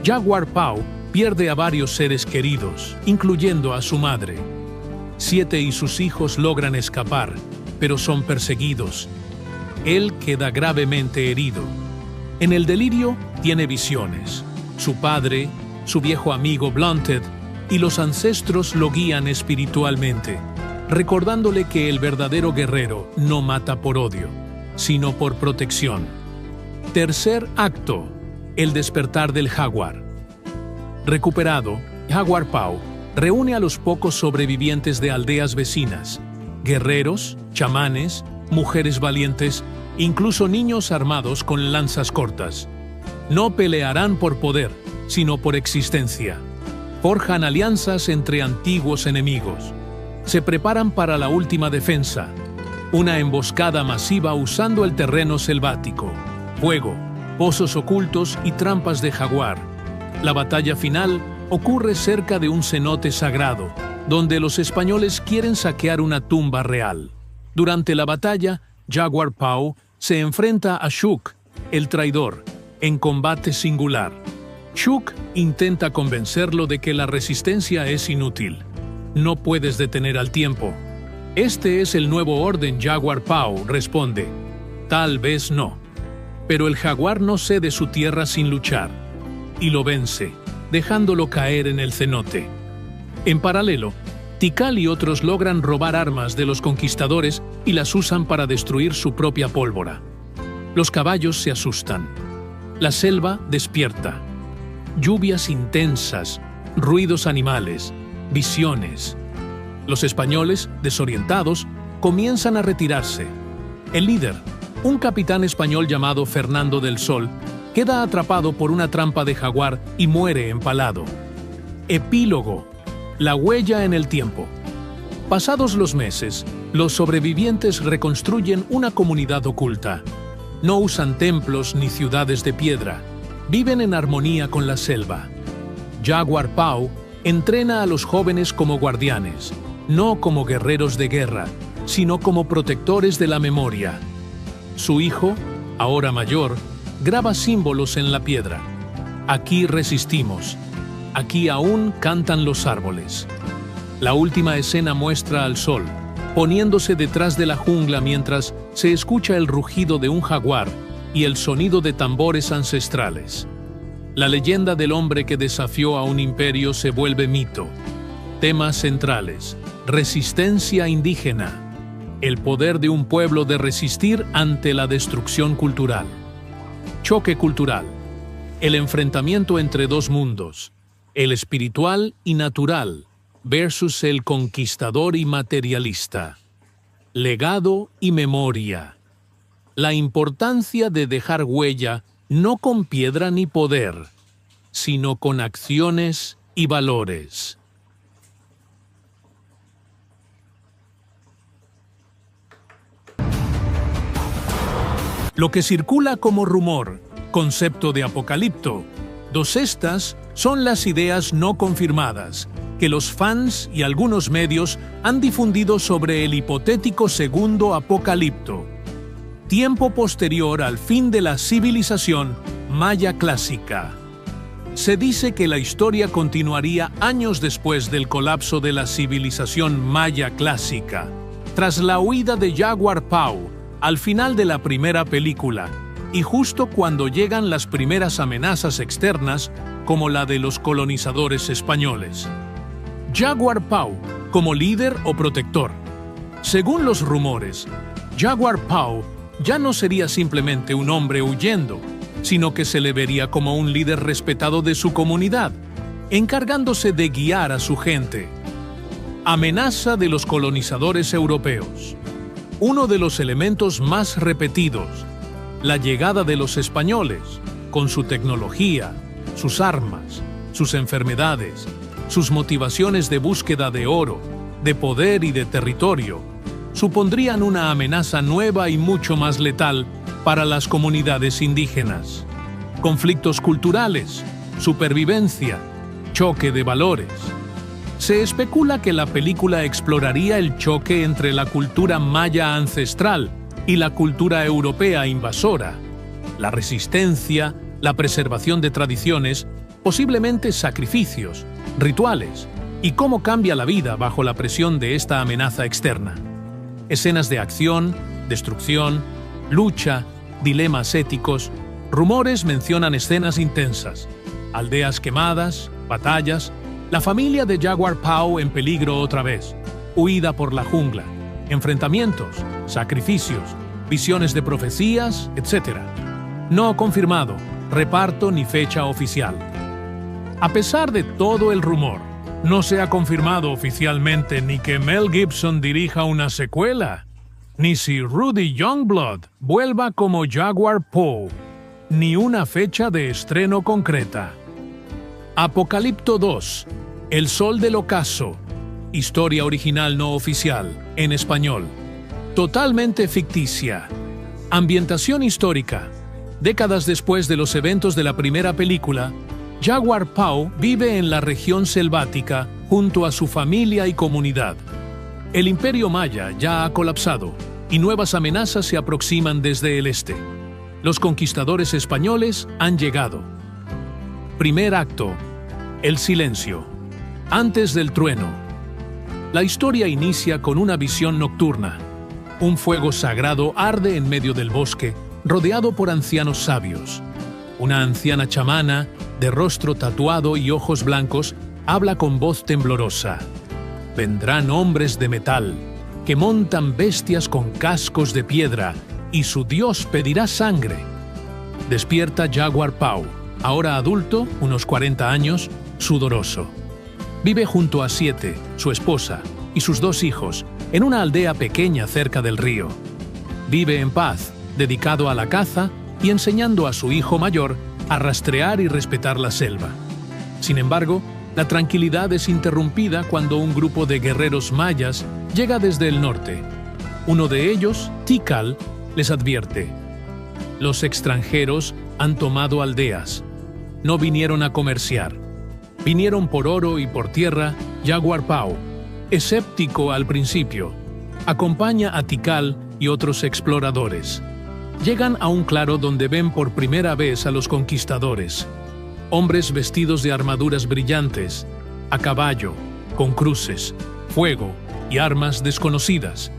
Jaguar Pau pierde a varios seres queridos, incluyendo a su madre. Siete y sus hijos logran escapar, pero son perseguidos. Él queda gravemente herido. En el delirio tiene visiones. Su padre, su viejo amigo Blunted y los ancestros lo guían espiritualmente. recordándole que el verdadero guerrero no mata por odio, sino por protección. Tercer acto: el despertar del jaguar. Recuperado, Jaguar Pau reúne a los pocos sobrevivientes de aldeas vecinas, guerreros, chamanes, mujeres valientes, incluso niños armados con lanzas cortas. No pelearán por poder, sino por existencia. Forjan alianzas entre antiguos enemigos. Se preparan para la última defensa, una emboscada masiva usando el terreno selvático, fuego, pozos ocultos y trampas de jaguar. La batalla final ocurre cerca de un cenote sagrado, donde los españoles quieren saquear una tumba real. Durante la batalla, Jaguar Pau se enfrenta a Shuk, el traidor, en combate singular. Shuk intenta convencerlo de que la resistencia es inútil. No puedes detener al tiempo. Este es el nuevo orden, Jaguar Pau responde. Tal vez no. Pero el jaguar no cede su tierra sin luchar, y lo vence, dejándolo caer en el cenote. En paralelo, Tikal y otros logran robar armas de los conquistadores y las usan para destruir su propia pólvora. Los caballos se asustan. La selva despierta. Lluvias intensas, ruidos animales, visiones. Los españoles, desorientados, comienzan a retirarse. El líder, un capitán español llamado Fernando del Sol, queda atrapado por una trampa de jaguar y muere empalado. Epílogo: la huella en el tiempo. Pasados los meses, los sobrevivientes reconstruyen una comunidad oculta. No usan templos ni ciudades de piedra. Viven en armonía con la selva. Jaguar Pau entrena a los jóvenes como guardianes, no como guerreros de guerra, sino como protectores de la memoria. Su hijo, ahora mayor, graba símbolos en la piedra. Aquí resistimos. Aquí aún cantan los árboles. La última escena muestra al sol, poniéndose detrás de la jungla mientras se escucha el rugido de un jaguar y el sonido de tambores ancestrales. La leyenda del hombre que desafió a un imperio se vuelve mito. Temas centrales: resistencia indígena, el poder de un pueblo de resistir ante la destrucción cultural. Choque cultural, el enfrentamiento entre dos mundos, el espiritual y natural versus el conquistador y materialista. Legado y memoria, la importancia de dejar huella no con piedra ni poder, sino con acciones y valores. Lo que circula como rumor, concepto de Apocalipto, estas son las ideas no confirmadas que los fans y algunos medios han difundido sobre el hipotético segundo Apocalipto, tiempo posterior al fin de la civilización maya clásica. Se dice que la historia continuaría años después del colapso de la civilización maya clásica, tras la huida de Jaguar Pau al final de la primera película, y justo cuando llegan las primeras amenazas externas, como la de los colonizadores españoles. Jaguar Pau, como líder o protector. Según los rumores, Jaguar Pau ya no sería simplemente un hombre huyendo, sino que se le vería como un líder respetado de su comunidad, encargándose de guiar a su gente. Amenaza de los colonizadores europeos. Uno de los elementos más repetidos, la llegada de los españoles, con su tecnología, sus armas, sus enfermedades, sus motivaciones de búsqueda de oro, de poder y de territorio, supondrían una amenaza nueva y mucho más letal para las comunidades indígenas. Conflictos culturales, supervivencia, choque de valores. Se especula que la película exploraría el choque entre la cultura maya ancestral y la cultura europea invasora, la resistencia, la preservación de tradiciones, posiblemente sacrificios, rituales, y cómo cambia la vida bajo la presión de esta amenaza externa. Escenas de acción, destrucción, lucha, dilemas éticos. Rumores mencionan escenas intensas, aldeas quemadas, batallas, la familia de Jaguar Pau en peligro otra vez, huida por la jungla, enfrentamientos, sacrificios, visiones de profecías, etc. No confirmado, reparto ni fecha oficial. A pesar de todo el rumor, no se ha confirmado oficialmente ni que Mel Gibson dirija una secuela, ni si Rudy Youngblood vuelva como Jaguar Poe, ni una fecha de estreno concreta. Apocalipto 2, El Sol del Ocaso, historia original no oficial, en español. Totalmente ficticia. Ambientación histórica. Décadas después de los eventos de la primera película, Jaguar Poe vive en la región selvática junto a su familia y comunidad. El Imperio Maya ya ha colapsado y nuevas amenazas se aproximan desde el este. Los conquistadores españoles han llegado. Primer acto. El silencio. Antes del trueno. La historia inicia con una visión nocturna. Un fuego sagrado arde en medio del bosque, rodeado por ancianos sabios. Una anciana chamana, de rostro tatuado y ojos blancos, habla con voz temblorosa. Vendrán hombres de metal, que montan bestias con cascos de piedra, y su dios pedirá sangre. Despierta Jaguar Poe, ahora adulto, unos 40 años, sudoroso. Vive junto a Siete, su esposa, y sus 2 hijos, en una aldea pequeña cerca del río. Vive en paz, dedicado a la caza y enseñando a su hijo mayor a rastrear y respetar la selva. Sin embargo, la tranquilidad es interrumpida cuando un grupo de guerreros mayas llega desde el norte. Uno de ellos, Tikal, les advierte: los extranjeros han tomado aldeas. No vinieron a comerciar. Vinieron por oro y por tierra. Jaguar Poe, escéptico al principio, acompaña a Tikal y otros exploradores. Llegan a un claro donde ven por primera vez a los conquistadores. Hombres vestidos de armaduras brillantes, a caballo, con cruces, fuego y armas desconocidas.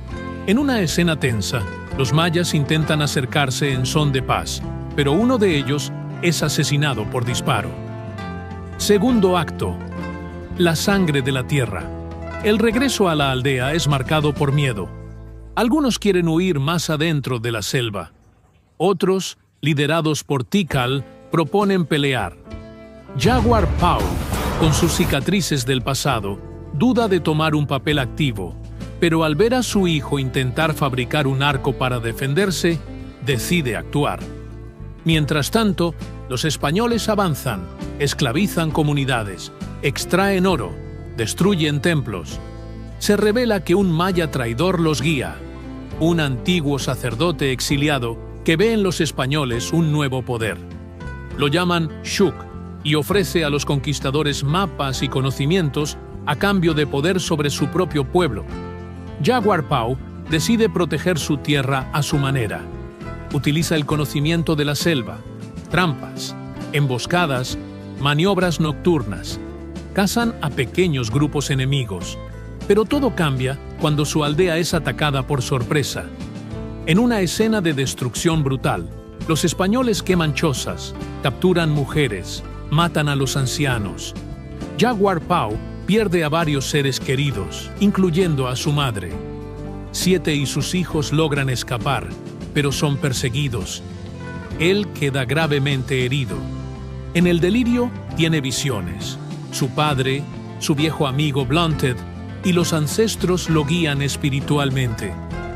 En una escena tensa, los mayas intentan acercarse en son de paz, pero uno de ellos es asesinado por disparo. Segundo acto. La sangre de la tierra. El regreso a la aldea es marcado por miedo. Algunos quieren huir más adentro de la selva. Otros, liderados por Tikal, proponen pelear. Jaguar Poe, con sus cicatrices del pasado, duda de tomar un papel activo, pero al ver a su hijo intentar fabricar un arco para defenderse, decide actuar. Mientras tanto, los españoles avanzan, esclavizan comunidades, extraen oro, destruyen templos. Se revela que un maya traidor los guía, un antiguo sacerdote exiliado que ve en los españoles un nuevo poder. Lo llaman Shuk y ofrece a los conquistadores mapas y conocimientos a cambio de poder sobre su propio pueblo. Jaguar Poe decide proteger su tierra a su manera. Utiliza el conocimiento de la selva, trampas, emboscadas, maniobras nocturnas. Cazan a pequeños grupos enemigos. Pero todo cambia cuando su aldea es atacada por sorpresa. En una escena de destrucción brutal, los españoles queman chozas, capturan mujeres, matan a los ancianos. Jaguar Poe pierde a varios seres queridos, incluyendo a su madre. Siete y sus hijos logran escapar, pero son perseguidos. Él queda gravemente herido. En el delirio tiene visiones. Su padre, su viejo amigo Blunted y los ancestros lo guían espiritualmente,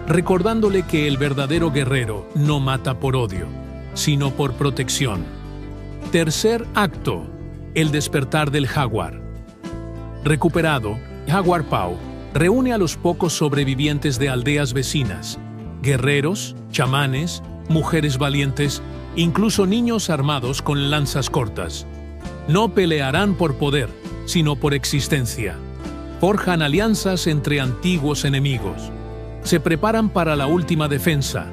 recordándole que el verdadero guerrero no mata por odio, sino por protección. Tercer acto. El despertar del jaguar. Recuperado, Jaguar Poe reúne a los pocos sobrevivientes de aldeas vecinas, guerreros, chamanes, mujeres valientes, incluso niños armados con lanzas cortas. No pelearán por poder, sino por existencia. Forjan alianzas entre antiguos enemigos. Se preparan para la última defensa,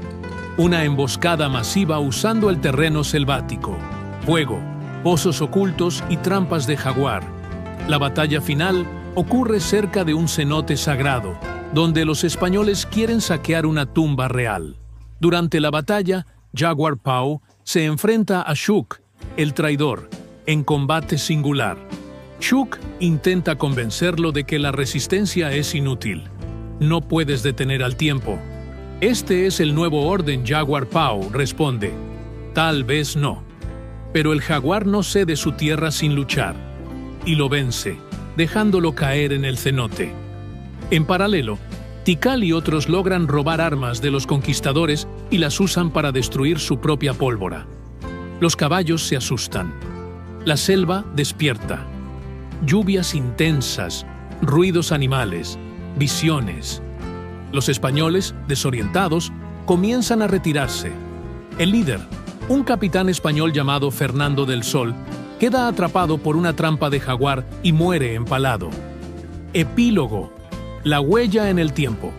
una emboscada masiva usando el terreno selvático, fuego, pozos ocultos y trampas de jaguar. La batalla final ocurre cerca de un cenote sagrado, donde los españoles quieren saquear una tumba real. Durante la batalla, Jaguar Poe se enfrenta a Shuk, el traidor, en combate singular. Shuk intenta convencerlo de que la resistencia es inútil, No puedes detener al tiempo. Este es el nuevo orden, Jaguar Paw, responde. Tal vez no. Pero el jaguar no cede su tierra sin luchar, y lo vence, dejándolo caer en el cenote. En paralelo, Tikal y otros logran robar armas de los conquistadores y las usan para destruir su propia pólvora. Los caballos se asustan. La selva despierta. Lluvias intensas, ruidos animales, visiones. Los españoles, desorientados, comienzan a retirarse. El líder, un capitán español llamado Fernando del Sol, queda atrapado por una trampa de jaguar y muere empalado. Epílogo. La huella en el tiempo.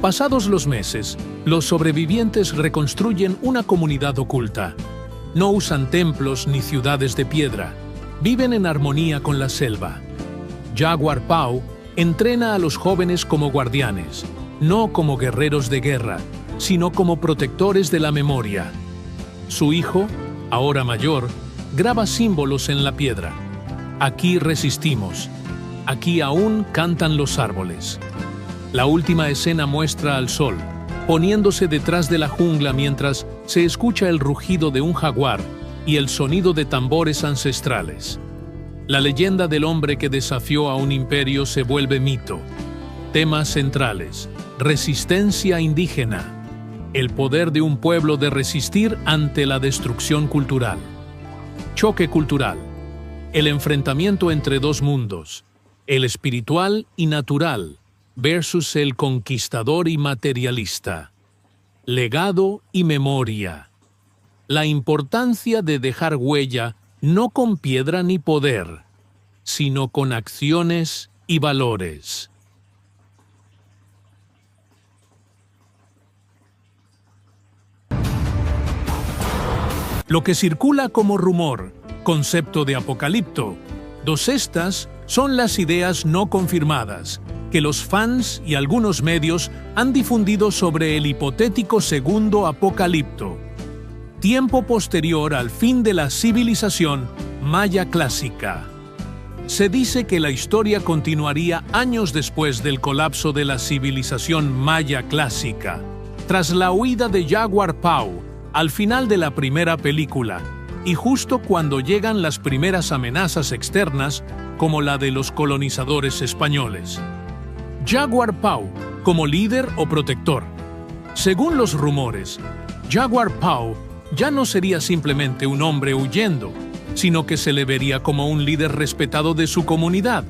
Pasados los meses, los sobrevivientes reconstruyen una comunidad oculta. No usan templos ni ciudades de piedra. Viven en armonía con la selva. Jaguar Paw entrena a los jóvenes como guardianes, no como guerreros de guerra, sino como protectores de la memoria. Su hijo, ahora mayor, graba símbolos en la piedra. Aquí resistimos. Aquí aún cantan los árboles. La última escena muestra al sol, poniéndose detrás de la jungla mientras se escucha el rugido de un jaguar y el sonido de tambores ancestrales. La leyenda del hombre que desafió a un imperio se vuelve mito. Temas centrales: resistencia indígena, el poder de un pueblo de resistir ante la destrucción cultural. Choque cultural, el enfrentamiento entre dos mundos, el espiritual y natural versus el conquistador y materialista. Legado y memoria. La importancia de dejar huella no con piedra ni poder, sino con acciones y valores. Lo que circula como rumor, concepto de Apocalipto, estas son las ideas no confirmadas que los fans y algunos medios han difundido sobre el hipotético segundo Apocalipto, tiempo posterior al fin de la civilización maya clásica. Se dice que la historia continuaría años después del colapso de la civilización maya clásica, tras la huida de Jaguar Paw al final de la primera película, y justo cuando llegan las primeras amenazas externas, como la de los colonizadores españoles. Jaguar Paw como líder o protector. Según los rumores, Jaguar Paw ya no sería simplemente un hombre huyendo, sino que se le vería como un líder respetado de su comunidad,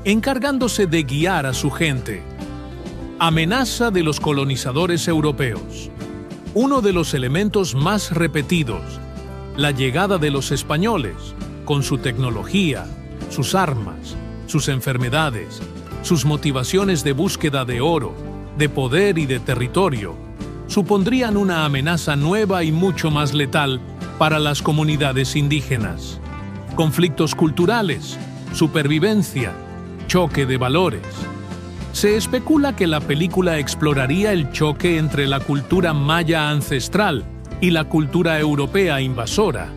encargándose de guiar a su gente. Amenaza de los colonizadores europeos. Uno de los elementos más repetidos, la llegada de los españoles, con su tecnología, sus armas, sus enfermedades, sus motivaciones de búsqueda de oro, de poder y de territorio, supondrían una amenaza nueva y mucho más letal para las comunidades indígenas. Conflictos culturales, supervivencia, choque de valores. Se especula que la película exploraría el choque entre la cultura maya ancestral y la cultura europea invasora,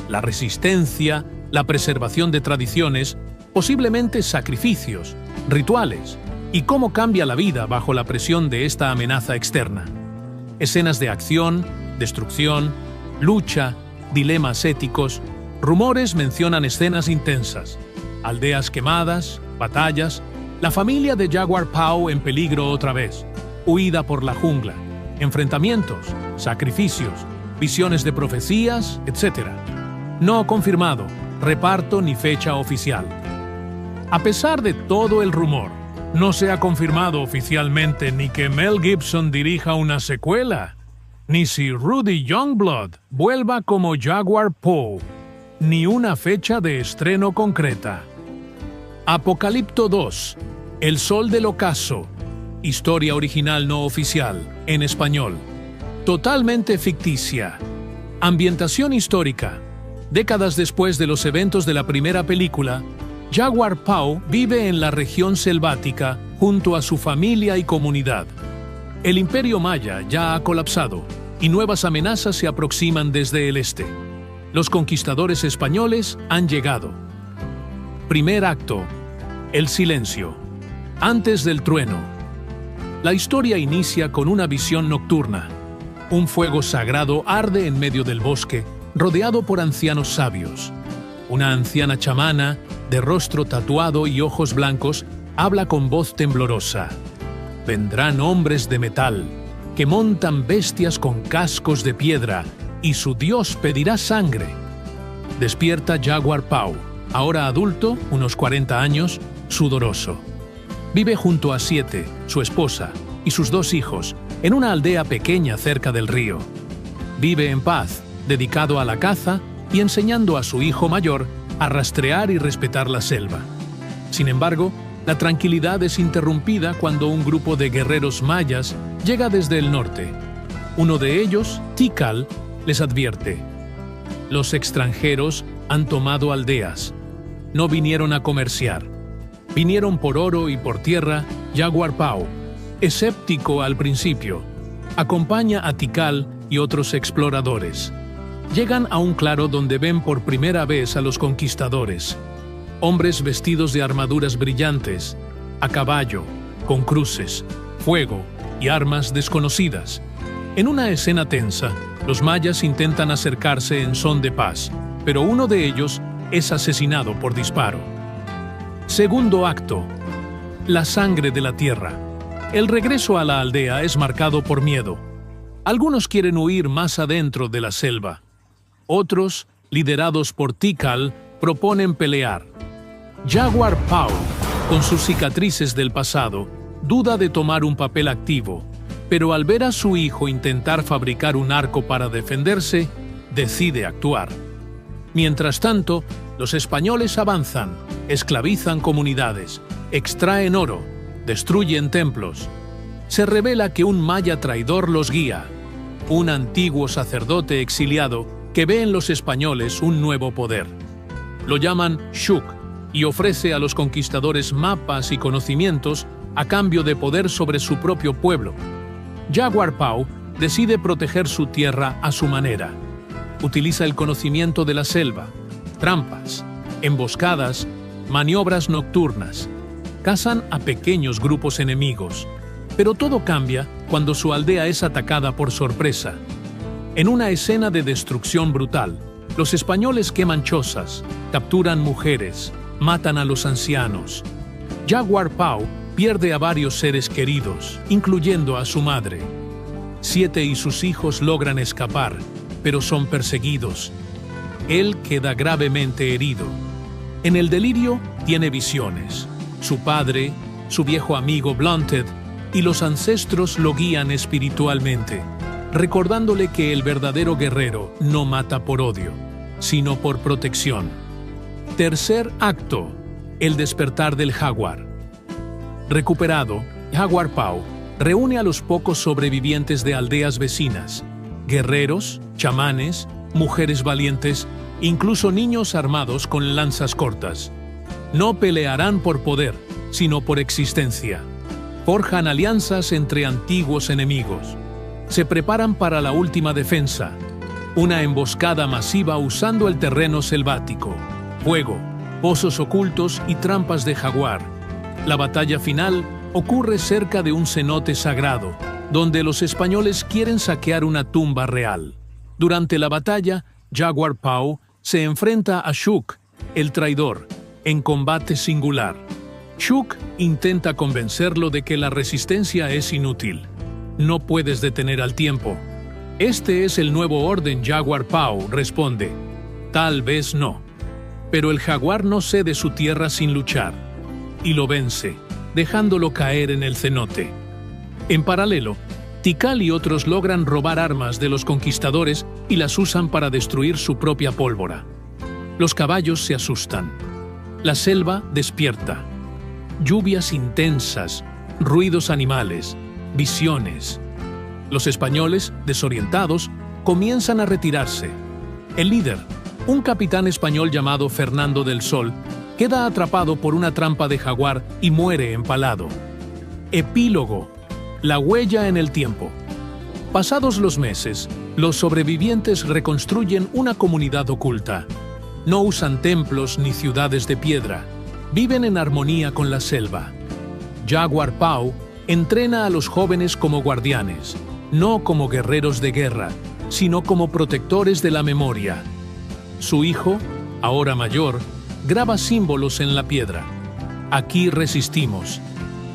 la resistencia, la preservación de tradiciones, posiblemente sacrificios, rituales, y cómo cambia la vida bajo la presión de esta amenaza externa. Escenas de acción, destrucción, lucha, dilemas éticos. Rumores mencionan escenas intensas, aldeas quemadas, batallas, la familia de Jaguar Paw en peligro otra vez, huida por la jungla, enfrentamientos, sacrificios, visiones de profecías, etc. No confirmado, reparto ni fecha oficial. A pesar de todo el rumor, no se ha confirmado oficialmente ni que Mel Gibson dirija una secuela, ni si Rudy Youngblood vuelva como Jaguar Paw, ni una fecha de estreno concreta. Apocalipto 2, El Sol del Ocaso, historia original no oficial, en español. Totalmente ficticia. Ambientación histórica. Décadas después de los eventos de la primera película, Jaguar Paw vive en la región selvática junto a su familia y comunidad. El imperio maya ya ha colapsado y nuevas amenazas se aproximan desde el este. Los conquistadores españoles han llegado. Primer acto. El silencio. Antes del trueno. La historia inicia con una visión nocturna. Un fuego sagrado arde en medio del bosque, rodeado por ancianos sabios. Una anciana chamana, de rostro tatuado y ojos blancos, habla con voz temblorosa. Vendrán hombres de metal, que montan bestias con cascos de piedra, y su dios pedirá sangre. Despierta Jaguar Pau, ahora adulto, unos 40 años, sudoroso. Vive junto a Siete, su esposa, y sus 2 hijos, en una aldea pequeña cerca del río. Vive en paz, dedicado a la caza y enseñando a su hijo mayor a rastrear y respetar la selva. Sin embargo, la tranquilidad es interrumpida cuando un grupo de guerreros mayas llega desde el norte. Uno de ellos, Tikal, les advierte: los extranjeros han tomado aldeas. No vinieron a comerciar. Vinieron por oro y por tierra. Jaguar Pau, escéptico al principio, acompaña a Tikal y otros exploradores. Llegan a un claro donde ven por primera vez a los conquistadores. Hombres vestidos de armaduras brillantes, a caballo, con cruces, fuego y armas desconocidas. En una escena tensa, los mayas intentan acercarse en son de paz, pero uno de ellos es asesinado por disparo. Segundo acto: la sangre de la tierra. El regreso a la aldea es marcado por miedo. Algunos quieren huir más adentro de la selva. Otros, liderados por Tikal, proponen pelear. Jaguar Pau, con sus cicatrices del pasado, duda de tomar un papel activo, pero al ver a su hijo intentar fabricar un arco para defenderse, decide actuar. Mientras tanto, los españoles avanzan, esclavizan comunidades, extraen oro, destruyen templos. Se revela que un maya traidor los guía, un antiguo sacerdote exiliado que ve en los españoles un nuevo poder. Lo llaman Shuk y ofrece a los conquistadores mapas y conocimientos a cambio de poder sobre su propio pueblo. Jaguar Pau decide proteger su tierra a su manera. Utiliza el conocimiento de la selva, trampas, emboscadas, maniobras nocturnas. Cazan a pequeños grupos enemigos. Pero todo cambia cuando su aldea es atacada por sorpresa. En una escena de destrucción brutal, los españoles queman chozas, capturan mujeres, matan a los ancianos. Jaguar Pau pierde a varios seres queridos, incluyendo a su madre. Siete y sus hijos logran escapar, pero son perseguidos. Él queda gravemente herido. En el delirio tiene visiones. Su padre, su viejo amigo Blunted y los ancestros lo guían espiritualmente, recordándole que el verdadero guerrero no mata por odio, sino por protección. Tercer acto: el despertar del jaguar. Recuperado, Jaguar Pau reúne a los pocos sobrevivientes de aldeas vecinas, guerreros, chamanes, mujeres valientes, incluso niños armados con lanzas cortas. No pelearán por poder, sino por existencia. Forjan alianzas entre antiguos enemigos. Se preparan para la última defensa, una emboscada masiva usando el terreno selvático, fuego, pozos ocultos y trampas de jaguar. La batalla final ocurre cerca de un cenote sagrado, donde los españoles quieren saquear una tumba real. Durante la batalla, Jaguar Pau se enfrenta a Shuk, el traidor, en combate singular. Shuk intenta convencerlo de que la resistencia es inútil. No puedes detener al tiempo. Este es el nuevo orden, Jaguar Pau responde. Tal vez no. Pero el jaguar no cede su tierra sin luchar, y lo vence, dejándolo caer en el cenote. En paralelo, Tikal y otros logran robar armas de los conquistadores y las usan para destruir su propia pólvora. Los caballos se asustan. La selva despierta. Lluvias intensas, ruidos animales, visiones. Los españoles, desorientados, comienzan a retirarse. El líder, un capitán español llamado Fernando del Sol, queda atrapado por una trampa de jaguar y muere empalado. Epílogo: la huella en el tiempo. Pasados los meses, los sobrevivientes reconstruyen una comunidad oculta. No usan templos ni ciudades de piedra. Viven en armonía con la selva. Jaguar Pau entrena a los jóvenes como guardianes, no como guerreros de guerra, sino como protectores de la memoria. Su hijo, ahora mayor, graba símbolos en la piedra. Aquí resistimos.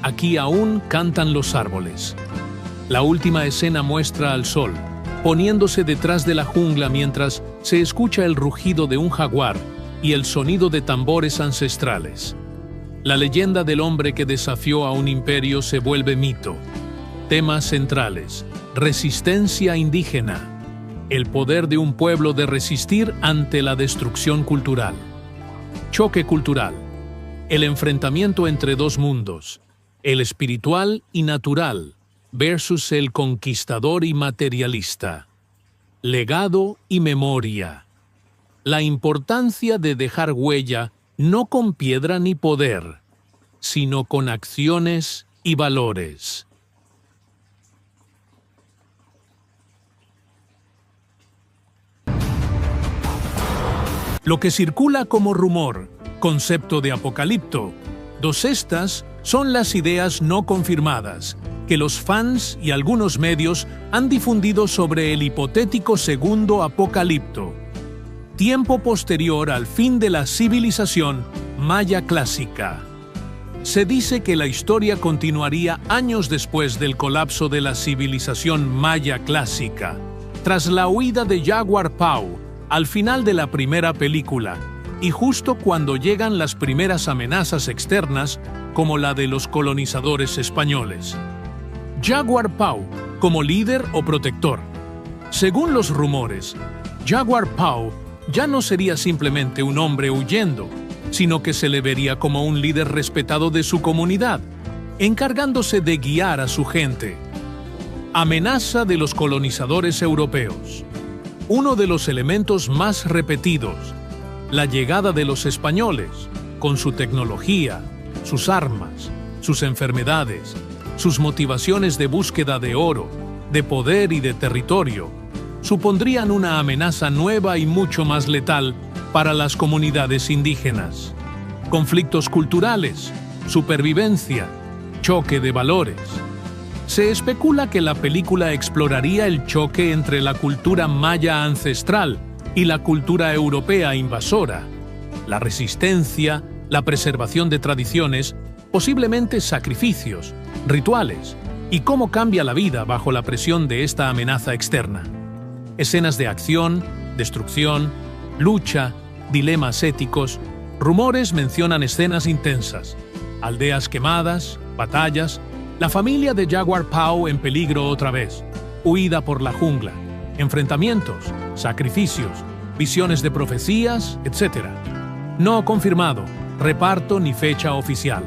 Aquí aún cantan los árboles. La última escena muestra al sol, poniéndose detrás de la jungla mientras se escucha el rugido de un jaguar y el sonido de tambores ancestrales. La leyenda del hombre que desafió a un imperio se vuelve mito. Temas centrales: resistencia indígena, el poder de un pueblo de resistir ante la destrucción cultural. Choque cultural, el enfrentamiento entre dos mundos, el espiritual y natural versus el conquistador y materialista. Legado y memoria, la importancia de dejar huella no con piedra ni poder, sino con acciones y valores. Lo que circula como rumor, concepto de Apocalipto, estas son las ideas no confirmadas que los fans y algunos medios han difundido sobre el hipotético segundo Apocalipto, tiempo posterior al fin de la civilización maya clásica. Se dice que la historia continuaría años después del colapso de la civilización maya clásica, tras la huida de Jaguar Pau al final de la primera película, y justo cuando llegan las primeras amenazas externas, como la de los colonizadores españoles. Jaguar Pau, como líder o protector. Según los rumores, Jaguar Pau ya no sería simplemente un hombre huyendo, sino que se le vería como un líder respetado de su comunidad, encargándose de guiar a su gente. Amenaza de los colonizadores europeos. Uno de los elementos más repetidos, la llegada de los españoles, con su tecnología, sus armas, sus enfermedades, sus motivaciones de búsqueda de oro, de poder y de territorio, supondrían una amenaza nueva y mucho más letal para las comunidades indígenas. Conflictos culturales, supervivencia, choque de valores. Se especula que la película exploraría el choque entre la cultura maya ancestral y la cultura europea invasora, la resistencia, la preservación de tradiciones, posiblemente sacrificios, rituales, y cómo cambia la vida bajo la presión de esta amenaza externa. Escenas de acción, destrucción, lucha, dilemas éticos. Rumores mencionan escenas intensas, aldeas quemadas, batallas, la familia de Jaguar Pau en peligro otra vez, huida por la jungla, enfrentamientos, sacrificios, visiones de profecías, etc. No confirmado, reparto ni fecha oficial.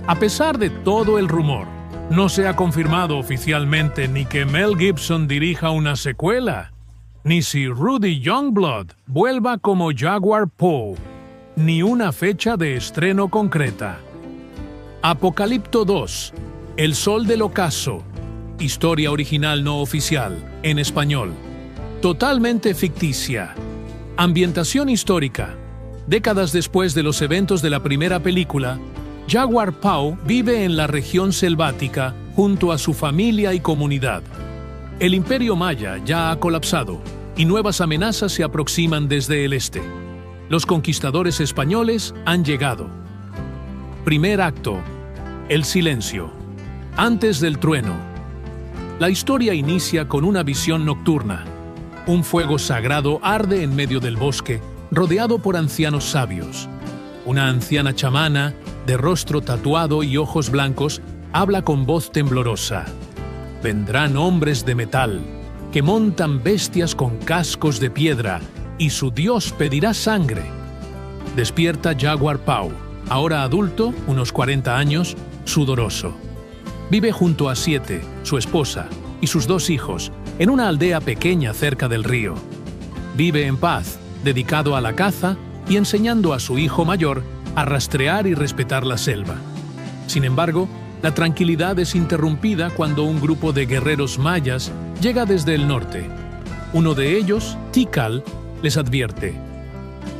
A pesar de todo el rumor, no se ha confirmado oficialmente ni que Mel Gibson dirija una secuela, ni si Rudy Youngblood vuelva como Jaguar Pau, ni una fecha de estreno concreta. Apocalipto 2, El Sol del Ocaso, historia original no oficial, en español. Totalmente ficticia. Ambientación histórica. Décadas después de los eventos de la primera película, Jaguar Pau vive en la región selvática junto a su familia y comunidad. El imperio maya ya ha colapsado y nuevas amenazas se aproximan desde el este. Los conquistadores españoles han llegado. Primer acto. El silencio. Antes del trueno. La historia inicia con una visión nocturna. Un fuego sagrado arde en medio del bosque, rodeado por ancianos sabios. Una anciana chamana, de rostro tatuado y ojos blancos, habla con voz temblorosa. Vendrán hombres de metal, que montan bestias con cascos de piedra, y su dios pedirá sangre. Despierta Jaguar Pau, ahora adulto, unos 40 años, sudoroso. Vive junto a Siete, su esposa, y sus 2 hijos, en una aldea pequeña cerca del río. Vive en paz, dedicado a la caza y enseñando a su hijo mayor a rastrear y respetar la selva. Sin embargo, la tranquilidad es interrumpida cuando un grupo de guerreros mayas llega desde el norte. Uno de ellos, Tikal, les advierte: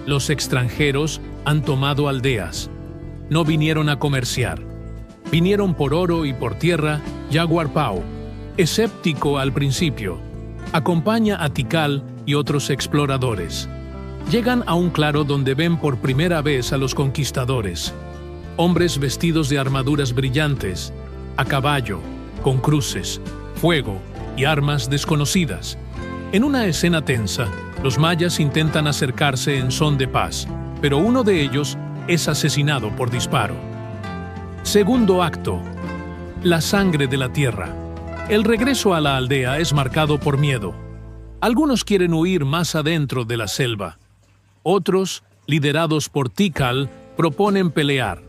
los extranjeros han tomado aldeas. No vinieron a comerciar. Vinieron por oro y por tierra Jaguar Pau, escéptico al principio. Acompaña a Tikal y otros exploradores. Llegan a un claro donde ven por primera vez a los conquistadores. Hombres vestidos de armaduras brillantes, a caballo, con cruces, fuego y armas desconocidas. En una escena tensa, los mayas intentan acercarse en son de paz, pero uno de ellos es asesinado por disparo. Segundo acto. La sangre de la tierra. El regreso a la aldea es marcado por miedo. Algunos quieren huir más adentro de la selva. Otros, liderados por Tikal, proponen pelear.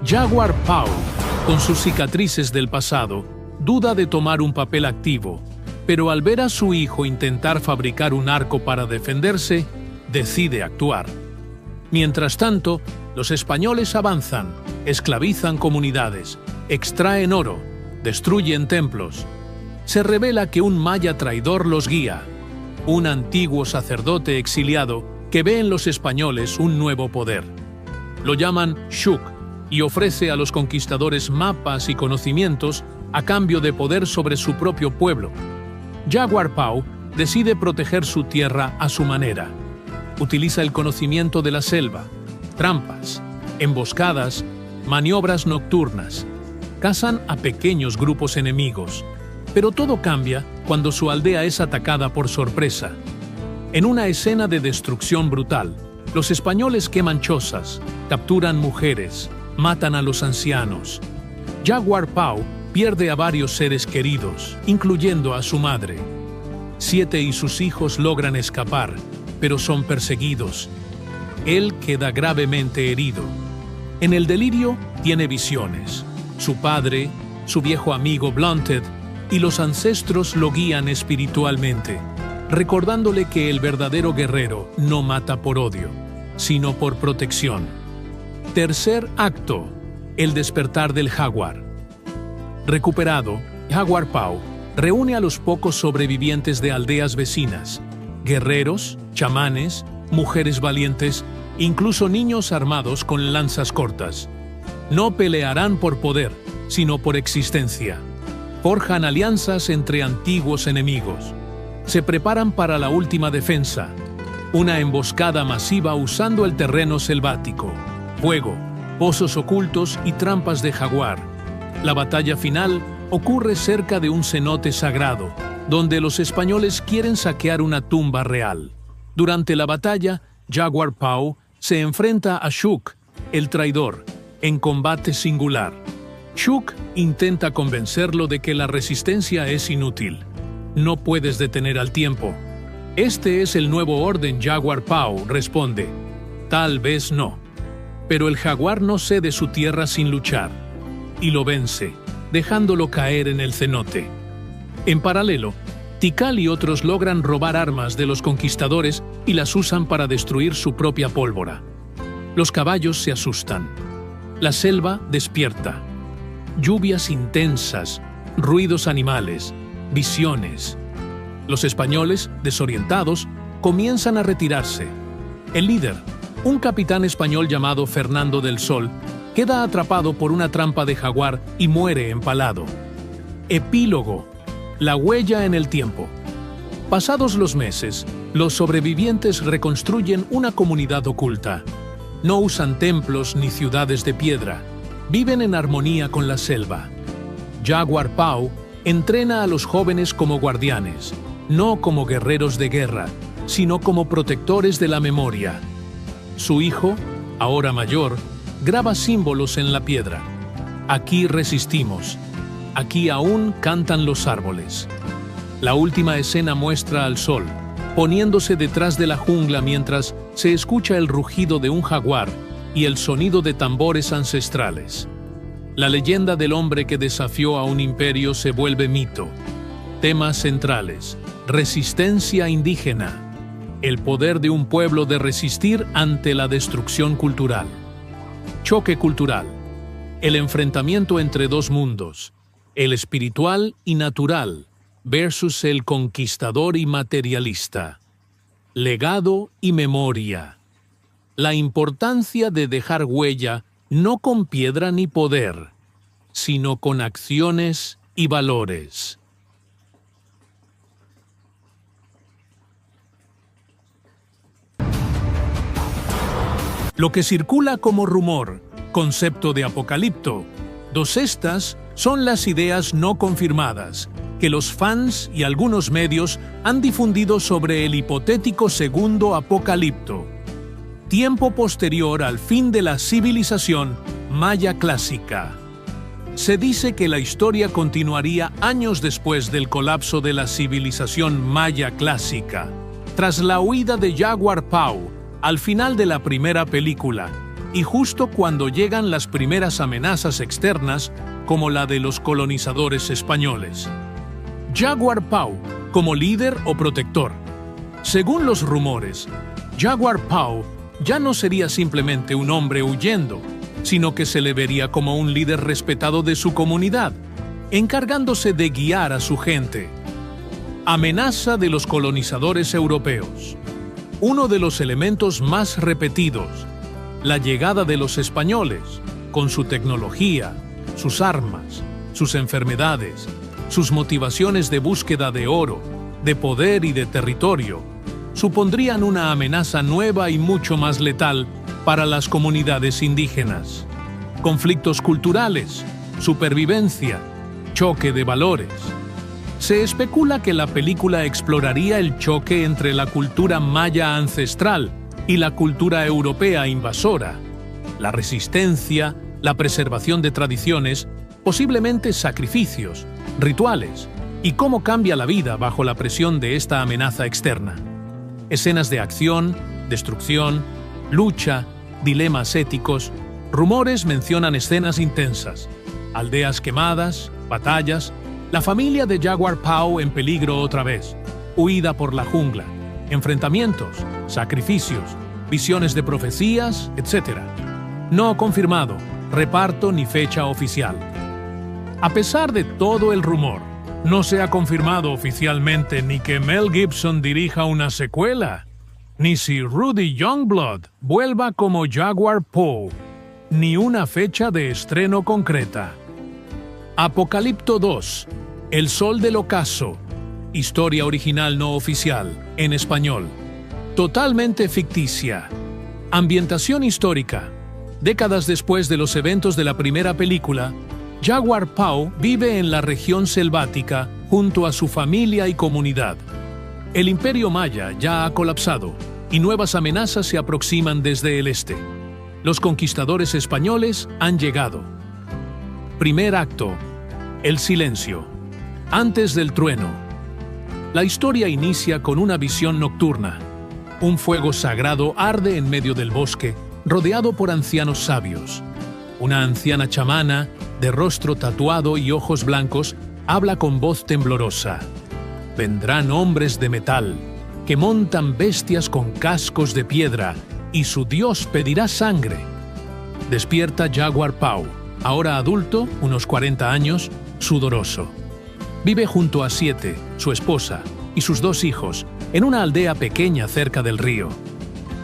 Jaguar Pau, con sus cicatrices del pasado, duda de tomar un papel activo, pero al ver a su hijo intentar fabricar un arco para defenderse, decide actuar. Mientras tanto, los españoles avanzan, esclavizan comunidades, extraen oro, destruyen templos. Se revela que un maya traidor los guía, un antiguo sacerdote exiliado que ve en los españoles un nuevo poder. Lo llaman Shuk y ofrece a los conquistadores mapas y conocimientos a cambio de poder sobre su propio pueblo. Jaguar Pau decide proteger su tierra a su manera. Utiliza el conocimiento de la selva, trampas, emboscadas, maniobras nocturnas. Cazan a pequeños grupos enemigos. Pero todo cambia cuando su aldea es atacada por sorpresa. En una escena de destrucción brutal, los españoles queman chozas, capturan mujeres, matan a los ancianos. Jaguar Pau pierde a varios seres queridos, incluyendo a su madre. 7 y sus hijos logran escapar, pero son perseguidos. Él queda gravemente herido. En el delirio tiene visiones. Su padre, su viejo amigo Blunted y los ancestros lo guían espiritualmente, recordándole que el verdadero guerrero no mata por odio, sino por protección. Tercer acto. El despertar del jaguar. Recuperado, Jaguar Pau reúne a los pocos sobrevivientes de aldeas vecinas, guerreros, chamanes, mujeres valientes, incluso niños armados con lanzas cortas. No pelearán por poder, sino por existencia. Forjan alianzas entre antiguos enemigos. Se preparan para la última defensa, una emboscada masiva usando el terreno selvático, fuego, pozos ocultos y trampas de jaguar. La batalla final ocurre cerca de un cenote sagrado, donde los españoles quieren saquear una tumba real. Durante la batalla, Jaguar Pau se enfrenta a Shuk, el traidor, en combate singular. Shuk intenta convencerlo de que la resistencia es inútil. No puedes detener al tiempo. Este es el nuevo orden, Jaguar Pau responde. Tal vez no. Pero el jaguar no cede su tierra sin luchar, y lo vence, dejándolo caer en el cenote. En paralelo, Tikal y otros logran robar armas de los conquistadores y las usan para destruir su propia pólvora. Los caballos se asustan. La selva despierta. Lluvias intensas, ruidos animales, visiones. Los españoles, desorientados, comienzan a retirarse. El líder, un capitán español llamado Fernando del Sol, queda atrapado por una trampa de jaguar y muere empalado. Epílogo. La huella en el tiempo. Pasados los meses, los sobrevivientes reconstruyen una comunidad oculta. No usan templos ni ciudades de piedra. Viven en armonía con la selva. Jaguar Pau entrena a los jóvenes como guardianes, no como guerreros de guerra, sino como protectores de la memoria. Su hijo, ahora mayor, graba símbolos en la piedra. Aquí resistimos. Aquí aún cantan los árboles. La última escena muestra al sol, poniéndose detrás de la jungla mientras se escucha el rugido de un jaguar y el sonido de tambores ancestrales. La leyenda del hombre que desafió a un imperio se vuelve mito. Temas centrales: resistencia indígena, el poder de un pueblo de resistir ante la destrucción cultural. Choque cultural, el enfrentamiento entre dos mundos, el espiritual y natural versus el conquistador y materialista. Legado y memoria. La importancia de dejar huella no con piedra ni poder, sino con acciones y valores. Lo que circula como rumor, concepto de Apocalipto, estas son las ideas no confirmadas que los fans y algunos medios han difundido sobre el hipotético segundo Apocalipto, tiempo posterior al fin de la civilización maya clásica. Se dice que la historia continuaría años después del colapso de la civilización maya clásica, tras la huida de Jaguar Pau al final de la primera película, y justo cuando llegan las primeras amenazas externas, como la de los colonizadores españoles. Jaguar Pau, como líder o protector. Según los rumores, Jaguar Pau ya no sería simplemente un hombre huyendo, sino que se le vería como un líder respetado de su comunidad, encargándose de guiar a su gente. Amenaza de los colonizadores europeos. Uno de los elementos más repetidos, la llegada de los españoles, con su tecnología, sus armas, sus enfermedades, sus motivaciones de búsqueda de oro, de poder y de territorio, supondrían una amenaza nueva y mucho más letal para las comunidades indígenas. Conflictos culturales, supervivencia, choque de valores. Se especula que la película exploraría el choque entre la cultura maya ancestral y la cultura europea invasora, la resistencia, la preservación de tradiciones, posiblemente sacrificios, rituales, y cómo cambia la vida bajo la presión de esta amenaza externa. Escenas de acción, destrucción, lucha, dilemas éticos. Rumores mencionan escenas intensas, aldeas quemadas, batallas, la familia de Jaguar Pau en peligro otra vez, huida por la jungla, enfrentamientos, sacrificios, visiones de profecías, etc. No confirmado, reparto ni fecha oficial. A pesar de todo el rumor, no se ha confirmado oficialmente ni que Mel Gibson dirija una secuela, ni si Rudy Youngblood vuelva como Jaguar Pau, ni una fecha de estreno concreta. Apocalipto 2, El Sol del Ocaso, historia original no oficial, en español. Totalmente ficticia. Ambientación histórica. Décadas después de los eventos de la primera película, Jaguar Pau vive en la región selvática junto a su familia y comunidad. El imperio maya ya ha colapsado y nuevas amenazas se aproximan desde el este. Los conquistadores españoles han llegado. Primer acto. El silencio. Antes del trueno. La historia inicia con una visión nocturna. Un fuego sagrado arde en medio del bosque, rodeado por ancianos sabios. Una anciana chamana, de rostro tatuado y ojos blancos, habla con voz temblorosa. Vendrán hombres de metal, que montan bestias con cascos de piedra, y su dios pedirá sangre. Despierta Jaguar Pau, ahora adulto, unos 40 años, sudoroso. Vive junto a Siete, su esposa, y sus 2 hijos, en una aldea pequeña cerca del río.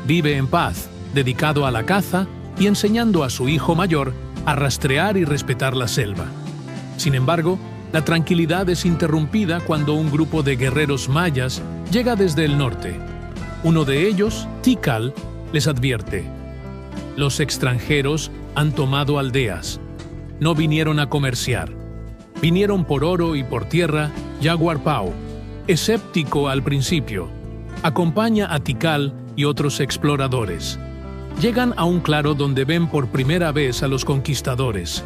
Vive en paz, dedicado a la caza y enseñando a su hijo mayor a rastrear y respetar la selva. Sin embargo, la tranquilidad es interrumpida cuando un grupo de guerreros mayas llega desde el norte. Uno de ellos, Tikal, les advierte: los extranjeros han tomado aldeas. No vinieron a comerciar. Vinieron por oro y por tierra. Jaguar Pau, escéptico al principio, acompaña a Tikal y otros exploradores. Llegan a un claro donde ven por primera vez a los conquistadores.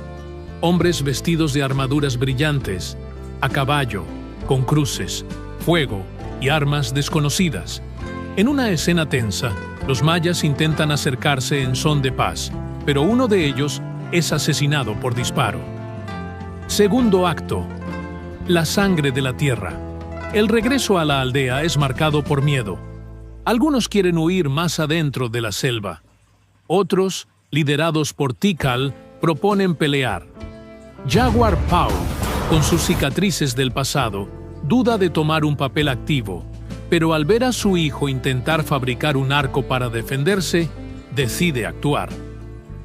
Hombres vestidos de armaduras brillantes, a caballo, con cruces, fuego y armas desconocidas. En una escena tensa, los mayas intentan acercarse en son de paz, pero uno de ellos es asesinado por disparo. Segundo acto. La sangre de la tierra. El regreso a la aldea es marcado por miedo. Algunos quieren huir más adentro de la selva. Otros, liderados por Tikal, proponen pelear. Jaguar Pau, con sus cicatrices del pasado, duda de tomar un papel activo, pero al ver a su hijo intentar fabricar un arco para defenderse, decide actuar.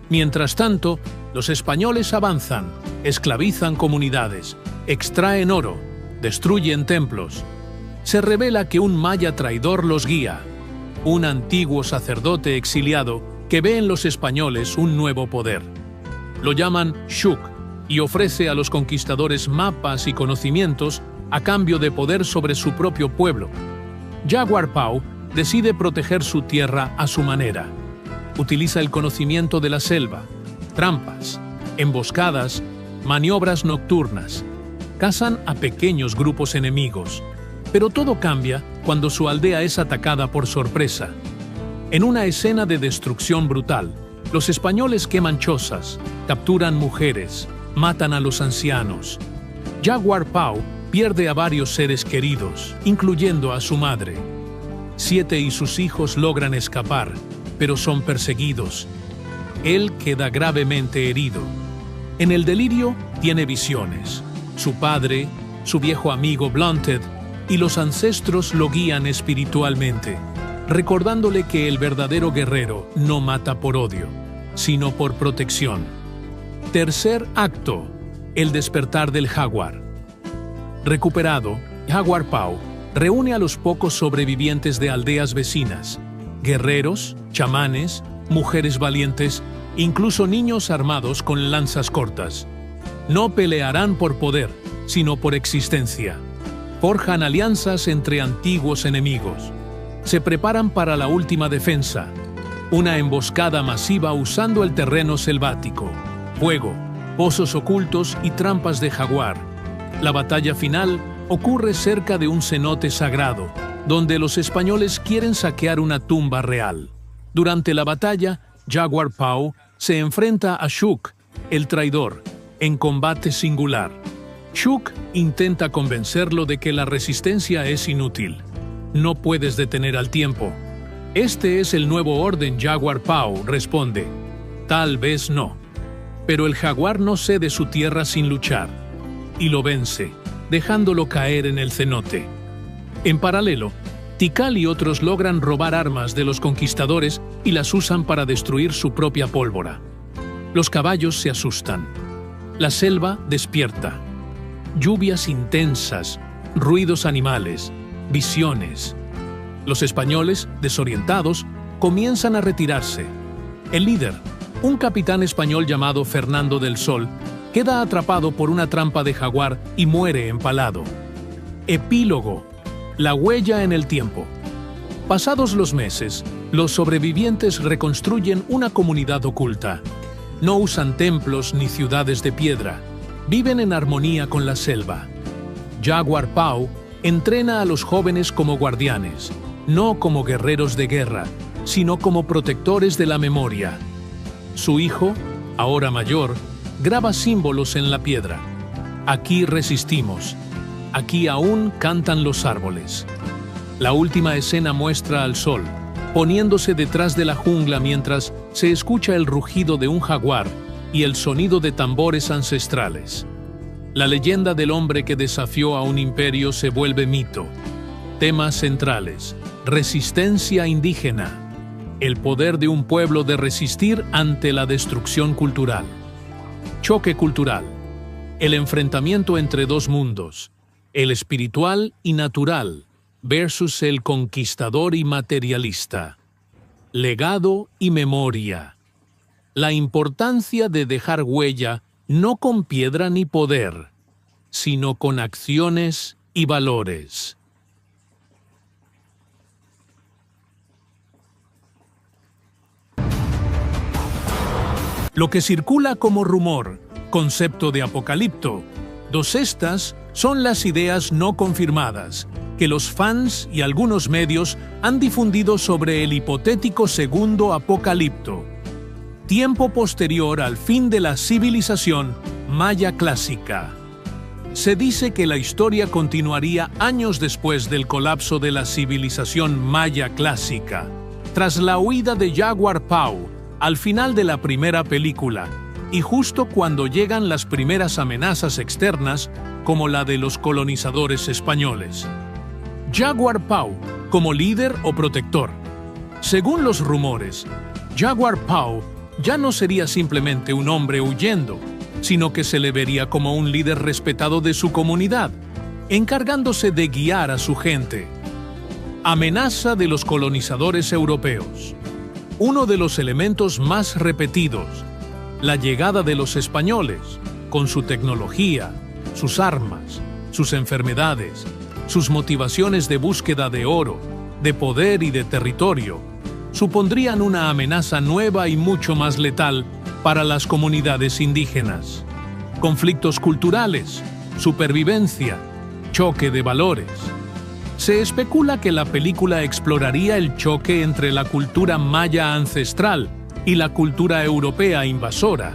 Mientras tanto, los españoles avanzan, esclavizan comunidades, extraen oro, destruyen templos. Se revela que un maya traidor los guía, un antiguo sacerdote exiliado que ve en los españoles un nuevo poder. Lo llaman Shuk y ofrece a los conquistadores mapas y conocimientos a cambio de poder sobre su propio pueblo. Jaguar Pau decide proteger su tierra a su manera. Utiliza el conocimiento de la selva, trampas, emboscadas, maniobras nocturnas. Cazan a pequeños grupos enemigos. Pero todo cambia cuando su aldea es atacada por sorpresa. En una escena de destrucción brutal, los españoles queman chozas, capturan mujeres, matan a los ancianos. Jaguar Pau pierde a varios seres queridos, incluyendo a su madre. 7 y sus hijos logran escapar, pero son perseguidos. Él queda gravemente herido. En el delirio tiene visiones. Su padre, su viejo amigo Blunted y los ancestros lo guían espiritualmente, recordándole que el verdadero guerrero no mata por odio, sino por protección. Tercer acto: el despertar del jaguar. Recuperado, Jaguar Pau reúne a los pocos sobrevivientes de aldeas vecinas, guerreros, chamanes, mujeres valientes, incluso niños armados con lanzas cortas. No pelearán por poder, sino por existencia. Forjan alianzas entre antiguos enemigos. Se preparan para la última defensa, una emboscada masiva usando el terreno selvático, fuego, pozos ocultos y trampas de jaguar. La batalla final ocurre cerca de un cenote sagrado, donde los españoles quieren saquear una tumba real. Durante la batalla, Jaguar Pau se enfrenta a Shuk, el traidor, en combate singular. Shuk intenta convencerlo de que la resistencia es inútil. No puedes detener al tiempo. Este es el nuevo orden, Jaguar Pau responde. Tal vez no. Pero el jaguar no cede su tierra sin luchar, y lo vence, dejándolo caer en el cenote. En paralelo, Tikal y otros logran robar armas de los conquistadores y las usan para destruir su propia pólvora. Los caballos se asustan. La selva despierta. Lluvias intensas, ruidos animales, visiones. Los españoles, desorientados, comienzan a retirarse. El líder, un capitán español llamado Fernando del Sol, queda atrapado por una trampa de jaguar y muere empalado. Epílogo: la huella en el tiempo. Pasados los meses, los sobrevivientes reconstruyen una comunidad oculta. No usan templos ni ciudades de piedra. Viven en armonía con la selva. Jaguar Pau entrena a los jóvenes como guardianes, no como guerreros de guerra, sino como protectores de la memoria. Su hijo, ahora mayor, graba símbolos en la piedra. Aquí resistimos. Aquí aún cantan los árboles. La última escena muestra al sol, poniéndose detrás de la jungla mientras se escucha el rugido de un jaguar y el sonido de tambores ancestrales. La leyenda del hombre que desafió a un imperio se vuelve mito. Temas centrales: resistencia indígena, el poder de un pueblo de resistir ante la destrucción cultural. Choque cultural, el enfrentamiento entre dos mundos, el espiritual y natural versus el conquistador y materialista. Legado y memoria. La importancia de dejar huella no con piedra ni poder, sino con acciones y valores. Lo que circula como rumor, concepto de apocalipto, estas son las ideas no confirmadas que los fans y algunos medios han difundido sobre el hipotético segundo apocalipto, tiempo posterior al fin de la civilización maya clásica. Se dice que la historia continuaría años después del colapso de la civilización maya clásica, tras la huida de Jaguar Pau al final de la primera película, y justo cuando llegan las primeras amenazas externas, como la de los colonizadores españoles. Jaguar Pau como líder o protector. Según los rumores, Jaguar Pau ya no sería simplemente un hombre huyendo, sino que se le vería como un líder respetado de su comunidad, encargándose de guiar a su gente. Amenaza de los colonizadores europeos. Uno de los elementos más repetidos, la llegada de los españoles, con su tecnología, sus armas, sus enfermedades, sus motivaciones de búsqueda de oro, de poder y de territorio, supondrían una amenaza nueva y mucho más letal para las comunidades indígenas. Conflictos culturales, supervivencia, choque de valores. Se especula que la película exploraría el choque entre la cultura maya ancestral y la cultura europea invasora,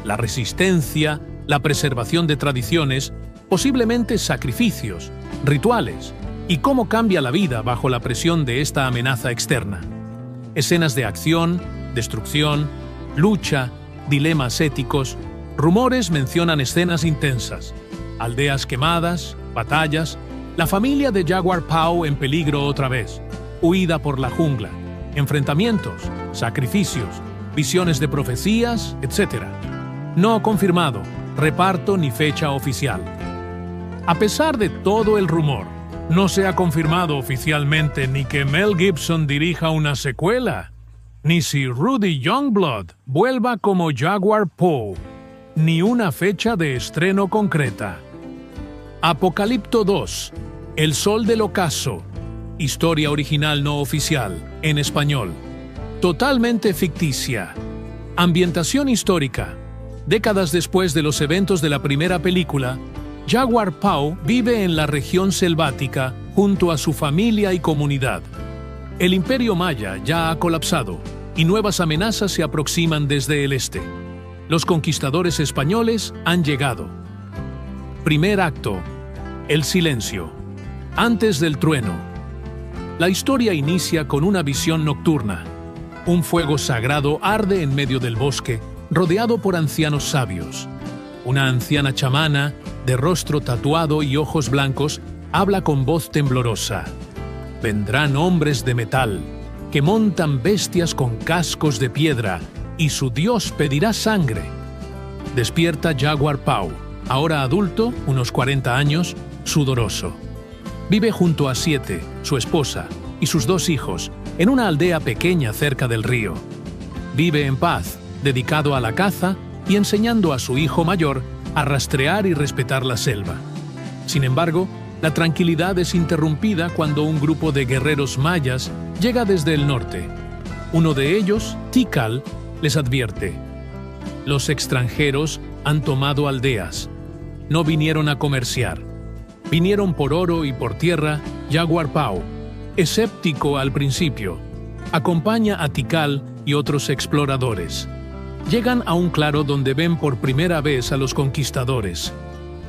la resistencia, la preservación de tradiciones, posiblemente sacrificios, rituales, y cómo cambia la vida bajo la presión de esta amenaza externa. Escenas de acción, destrucción, lucha, dilemas éticos. Rumores mencionan escenas intensas, aldeas quemadas, batallas, la familia de Jaguar Pau en peligro otra vez, huida por la jungla, enfrentamientos, sacrificios, visiones de profecías, etc. No confirmado, reparto ni fecha oficial. A pesar de todo el rumor, no se ha confirmado oficialmente ni que Mel Gibson dirija una secuela, ni si Rudy Youngblood vuelva como Jaguar Pau, ni una fecha de estreno concreta. Apocalipto 2, El Sol del Ocaso, historia original no oficial, en español. Totalmente ficticia. Ambientación histórica. Décadas después de los eventos de la primera película, Jaguar Pau vive en la región selvática junto a su familia y comunidad. El imperio maya ya ha colapsado y nuevas amenazas se aproximan desde el este. Los conquistadores españoles han llegado. Primer acto. El silencio. Antes del trueno. La historia inicia con una visión nocturna. Un fuego sagrado arde en medio del bosque, rodeado por ancianos sabios. Una anciana chamana, de rostro tatuado y ojos blancos, habla con voz temblorosa. Vendrán hombres de metal, que montan bestias con cascos de piedra, y su dios pedirá sangre. Despierta Jaguar Pau, ahora adulto, unos 40 años, sudoroso. Vive junto a Siete, su esposa, y sus 2 hijos, en una aldea pequeña cerca del río. Vive en paz, dedicado a la caza y enseñando a su hijo mayor a rastrear y respetar la selva. Sin embargo, la tranquilidad es interrumpida cuando un grupo de guerreros mayas llega desde el norte. Uno de ellos, Tikal, les advierte: los extranjeros han tomado aldeas. No vinieron a comerciar. Vinieron por oro y por tierra. Jaguar Pau, escéptico al principio, acompaña a Tikal y otros exploradores. Llegan a un claro donde ven por primera vez a los conquistadores.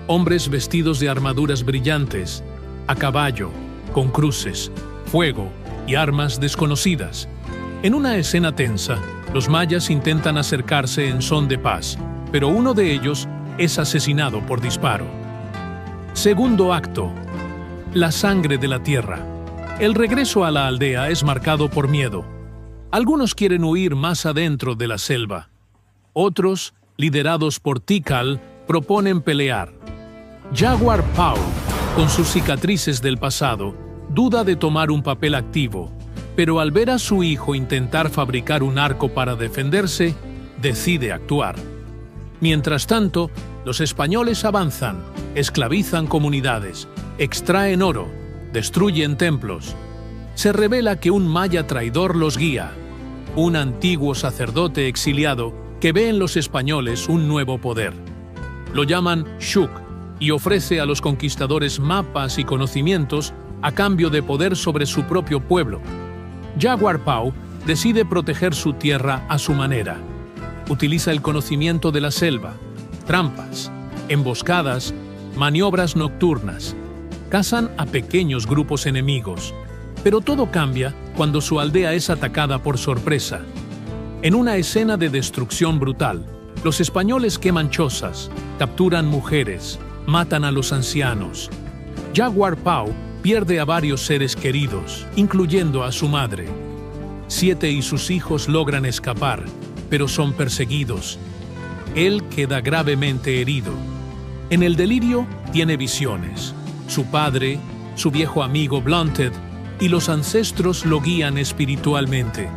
Hombres vestidos de armaduras brillantes, a caballo, con cruces, fuego y armas desconocidas. En una escena tensa, los mayas intentan acercarse en son de paz, pero uno de ellos es asesinado por disparo. Segundo acto. La sangre de la tierra. El regreso a la aldea es marcado por miedo. Algunos quieren huir más adentro de la selva. Otros, liderados por Tikal, proponen pelear. Jaguar Pau, con sus cicatrices del pasado, duda de tomar un papel activo, pero al ver a su hijo intentar fabricar un arco para defenderse, decide actuar. Mientras tanto, los españoles avanzan, esclavizan comunidades, extraen oro, destruyen templos. Se revela que un maya traidor los guía, un antiguo sacerdote exiliado que ve en los españoles un nuevo poder. Lo llaman Shuk y ofrece a los conquistadores mapas y conocimientos a cambio de poder sobre su propio pueblo. Jaguar Pau decide proteger su tierra a su manera. Utiliza el conocimiento de la selva, trampas, emboscadas, maniobras nocturnas. Cazan a pequeños grupos enemigos. Pero todo cambia cuando su aldea es atacada por sorpresa. En una escena de destrucción brutal, los españoles queman chozas, capturan mujeres, matan a los ancianos. Jaguar Pau pierde a varios seres queridos, incluyendo a su madre. Siete y sus hijos logran escapar, pero son perseguidos. él queda gravemente herido. En el delirio tiene visiones. Su padre, su viejo amigo Blunted y los ancestros lo guían espiritualmente,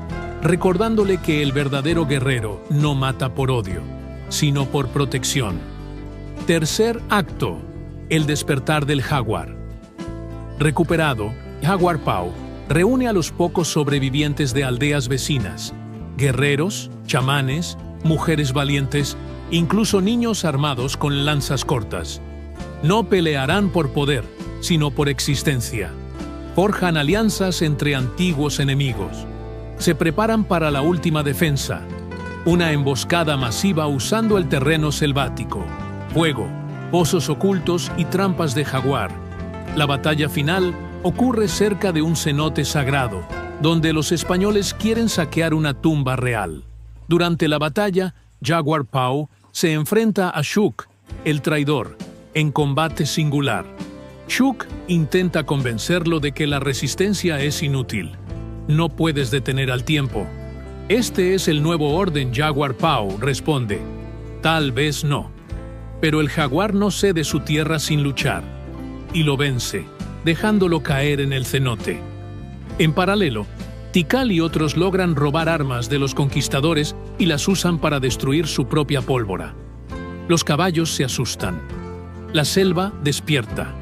recordándole que el verdadero guerrero no mata por odio, sino por protección. Tercer acto: el despertar del jaguar. Recuperado, Jaguar Pau reúne a los pocos sobrevivientes de aldeas vecinas, guerreros, chamanes, mujeres valientes, incluso niños armados con lanzas cortas. No pelearán por poder, sino por existencia. Forjan alianzas entre antiguos enemigos. Se preparan para la última defensa, una emboscada masiva usando el terreno selvático, fuego, pozos ocultos y trampas de jaguar. La batalla final ocurre cerca de un cenote sagrado, donde los españoles quieren saquear una tumba real. Durante la batalla, Jaguar Pau se enfrenta a Shuk, el traidor, en combate singular. Shuk intenta convencerlo de que la resistencia es inútil. No puedes detener al tiempo. Este es el nuevo orden, Jaguar Pau responde. Tal vez no. Pero el jaguar no cede su tierra sin luchar, y lo vence, dejándolo caer en el cenote. En paralelo, Tikal y otros logran robar armas de los conquistadores y las usan para destruir su propia pólvora. Los caballos se asustan. La selva despierta.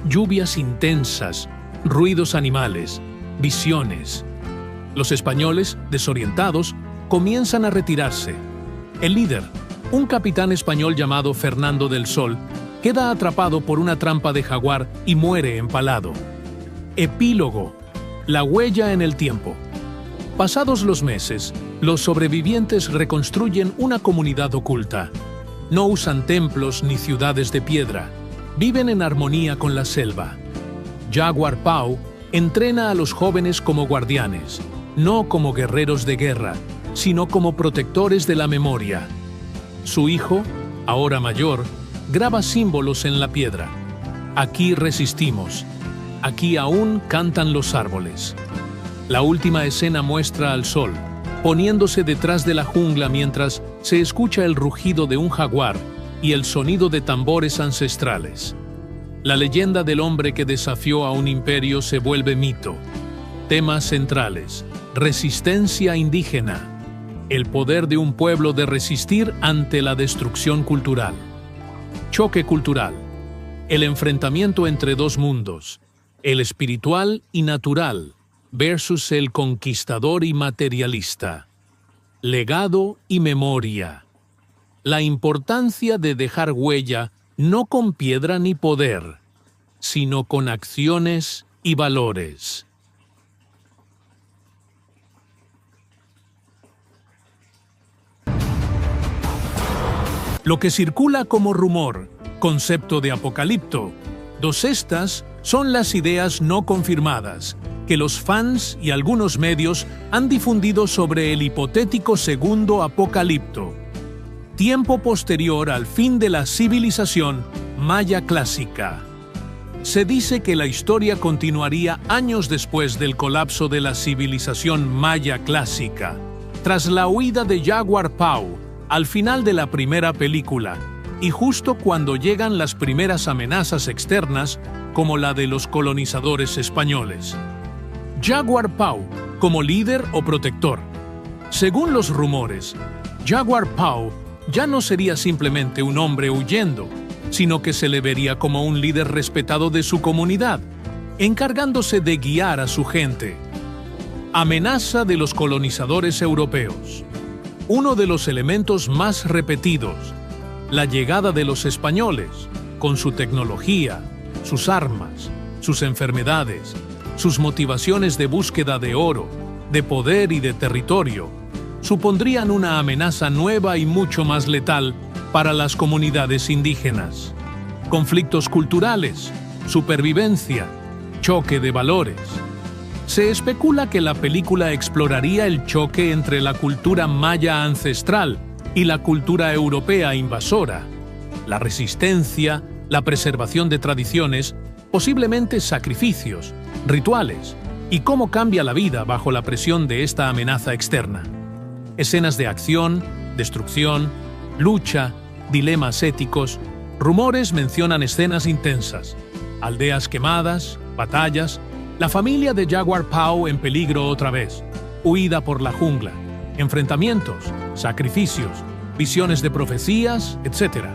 Lluvias intensas, ruidos animales, visiones. Los españoles, desorientados, comienzan a retirarse. El líder, un capitán español llamado Fernando del Sol, queda atrapado por una trampa de jaguar y muere empalado. Epílogo: la huella en el tiempo. Pasados los meses, los sobrevivientes reconstruyen una comunidad oculta. No usan templos ni ciudades de piedra. Viven en armonía con la selva. Jaguar Pau entrena a los jóvenes como guardianes, no como guerreros de guerra, sino como protectores de la memoria. Su hijo, ahora mayor, graba símbolos en la piedra. Aquí resistimos. Aquí aún cantan los árboles. La última escena muestra al sol, poniéndose detrás de la jungla mientras se escucha el rugido de un jaguar y el sonido de tambores ancestrales. La leyenda del hombre que desafió a un imperio se vuelve mito. Temas centrales: resistencia indígena, el poder de un pueblo de resistir ante la destrucción cultural. Choque cultural, el enfrentamiento entre dos mundos, el espiritual y natural versus el conquistador y materialista. Legado y memoria. La importancia de dejar huella no con piedra ni poder, sino con acciones y valores. Lo que circula como rumor, concepto de Apocalipto, estas son las ideas no confirmadas que los fans y algunos medios han difundido sobre el hipotético segundo Apocalipto, tiempo posterior al fin de la civilización maya clásica. Se dice que la historia continuaría años después del colapso de la civilización maya clásica, tras la huida de Jaguar Pau al final de la primera película, y justo cuando llegan las primeras amenazas externas, como la de los colonizadores españoles. Jaguar Pau, como líder o protector. Según los rumores, Jaguar Pau ya no sería simplemente un hombre huyendo, sino que se le vería como un líder respetado de su comunidad, encargándose de guiar a su gente. Amenaza de los colonizadores europeos. Uno de los elementos más repetidos, la llegada de los españoles, con su tecnología, sus armas, sus enfermedades, sus motivaciones de búsqueda de oro, de poder y de territorio, supondrían una amenaza nueva y mucho más letal para las comunidades indígenas. Conflictos culturales, supervivencia, choque de valores. Se especula que la película exploraría el choque entre la cultura maya ancestral y la cultura europea invasora, la resistencia, la preservación de tradiciones, posiblemente sacrificios, rituales, y cómo cambia la vida bajo la presión de esta amenaza externa. Escenas de acción, destrucción, lucha, dilemas éticos. Rumores mencionan escenas intensas, aldeas quemadas, batallas, la familia de Jaguar Pau en peligro otra vez, huida por la jungla, enfrentamientos, sacrificios, visiones de profecías, etc.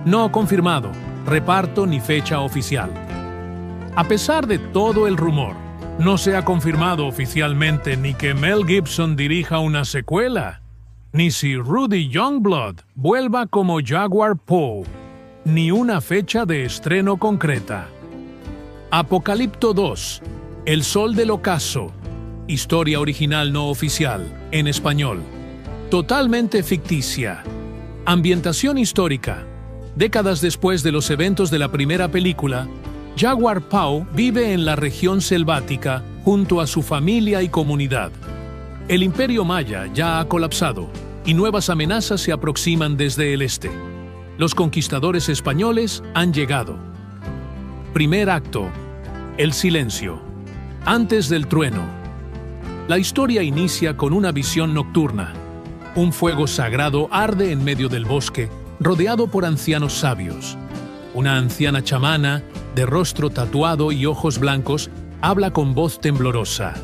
No confirmado, reparto ni fecha oficial. A pesar de todo el rumor, no se ha confirmado oficialmente ni que Mel Gibson dirija una secuela, ni si Rudy Youngblood vuelva como Jaguar Pau, ni una fecha de estreno concreta. Apocalipto 2, El Sol del Ocaso, historia original no oficial, en español. Totalmente ficticia. Ambientación histórica. Décadas después de los eventos de la primera película, Jaguar Pau vive en la región selvática junto a su familia y comunidad. El Imperio Maya ya ha colapsado y nuevas amenazas se aproximan desde el este. Los conquistadores españoles han llegado. Primer acto. El silencio. Antes del trueno. La historia inicia con una visión nocturna. Un fuego sagrado arde en medio del bosque, rodeado por ancianos sabios. Una anciana chamana, de rostro tatuado y ojos blancos, habla con voz temblorosa.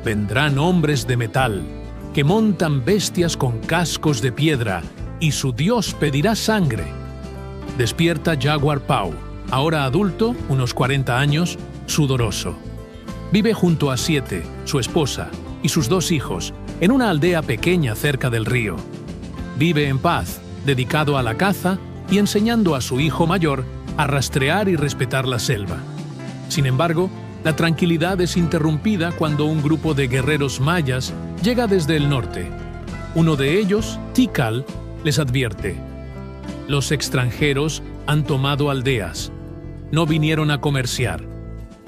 Vendrán hombres de metal, que montan bestias con cascos de piedra, y su dios pedirá sangre. Despierta Jaguar Pau, ahora adulto, unos 40 años, sudoroso. Vive junto a Siete, su esposa, y sus 2 hijos, en una aldea pequeña cerca del río. Vive en paz, dedicado a la caza y enseñando a su hijo mayor a rastrear y respetar la selva. Sin embargo, la tranquilidad es interrumpida cuando un grupo de guerreros mayas llega desde el norte. Uno de ellos, Tikal, les advierte: los extranjeros han tomado aldeas. No vinieron a comerciar.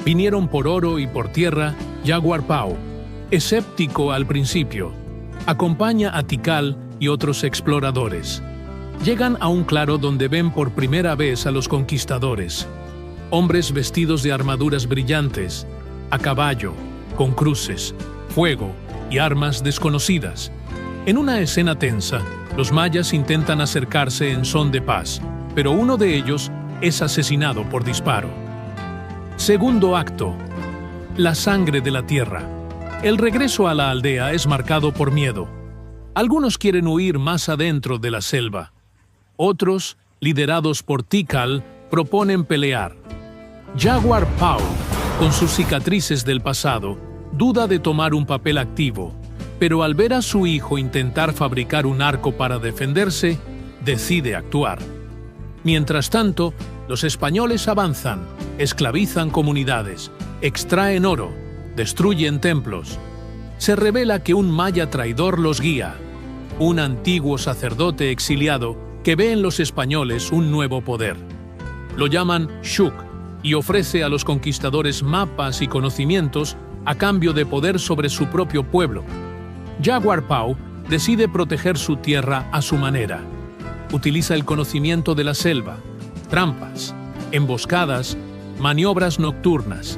Vinieron por oro y por tierra. Jaguar Pau, escéptico al principio, acompaña a Tikal y otros exploradores. Llegan a un claro donde ven por primera vez a los conquistadores. Hombres vestidos de armaduras brillantes, a caballo, con cruces, fuego y armas desconocidas. En una escena tensa, los mayas intentan acercarse en son de paz, pero uno de ellos es asesinado por disparo. Segundo acto. La sangre de la tierra. El regreso a la aldea es marcado por miedo. Algunos quieren huir más adentro de la selva. Otros, liderados por Tikal, proponen pelear. Jaguar Pau, con sus cicatrices del pasado, duda de tomar un papel activo, pero al ver a su hijo intentar fabricar un arco para defenderse, decide actuar. Mientras tanto, los españoles avanzan, esclavizan comunidades, extraen oro, destruyen templos. Se revela que un maya traidor los guía, un antiguo sacerdote exiliado que ve en los españoles un nuevo poder. Lo llaman Shuk y ofrece a los conquistadores mapas y conocimientos a cambio de poder sobre su propio pueblo. Jaguar Pau decide proteger su tierra a su manera. Utiliza el conocimiento de la selva, trampas, emboscadas, maniobras nocturnas.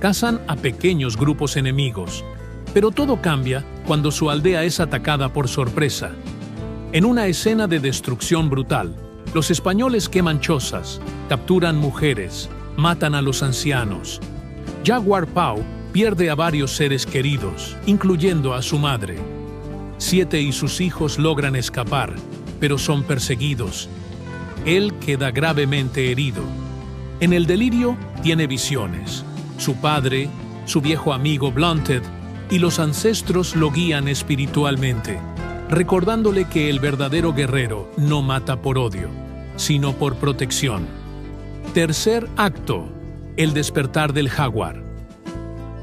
Cazan a pequeños grupos enemigos. Pero todo cambia cuando su aldea es atacada por sorpresa. En una escena de destrucción brutal, los españoles queman chozas, capturan mujeres, matan a los ancianos. Jaguar Pau pierde a varios seres queridos, incluyendo a su madre. Siete y sus hijos logran escapar, pero son perseguidos. Él queda gravemente herido. En el delirio tiene visiones. Su padre, su viejo amigo Blunted y los ancestros lo guían espiritualmente, recordándole que el verdadero guerrero no mata por odio, sino por protección. Tercer acto. El despertar del jaguar.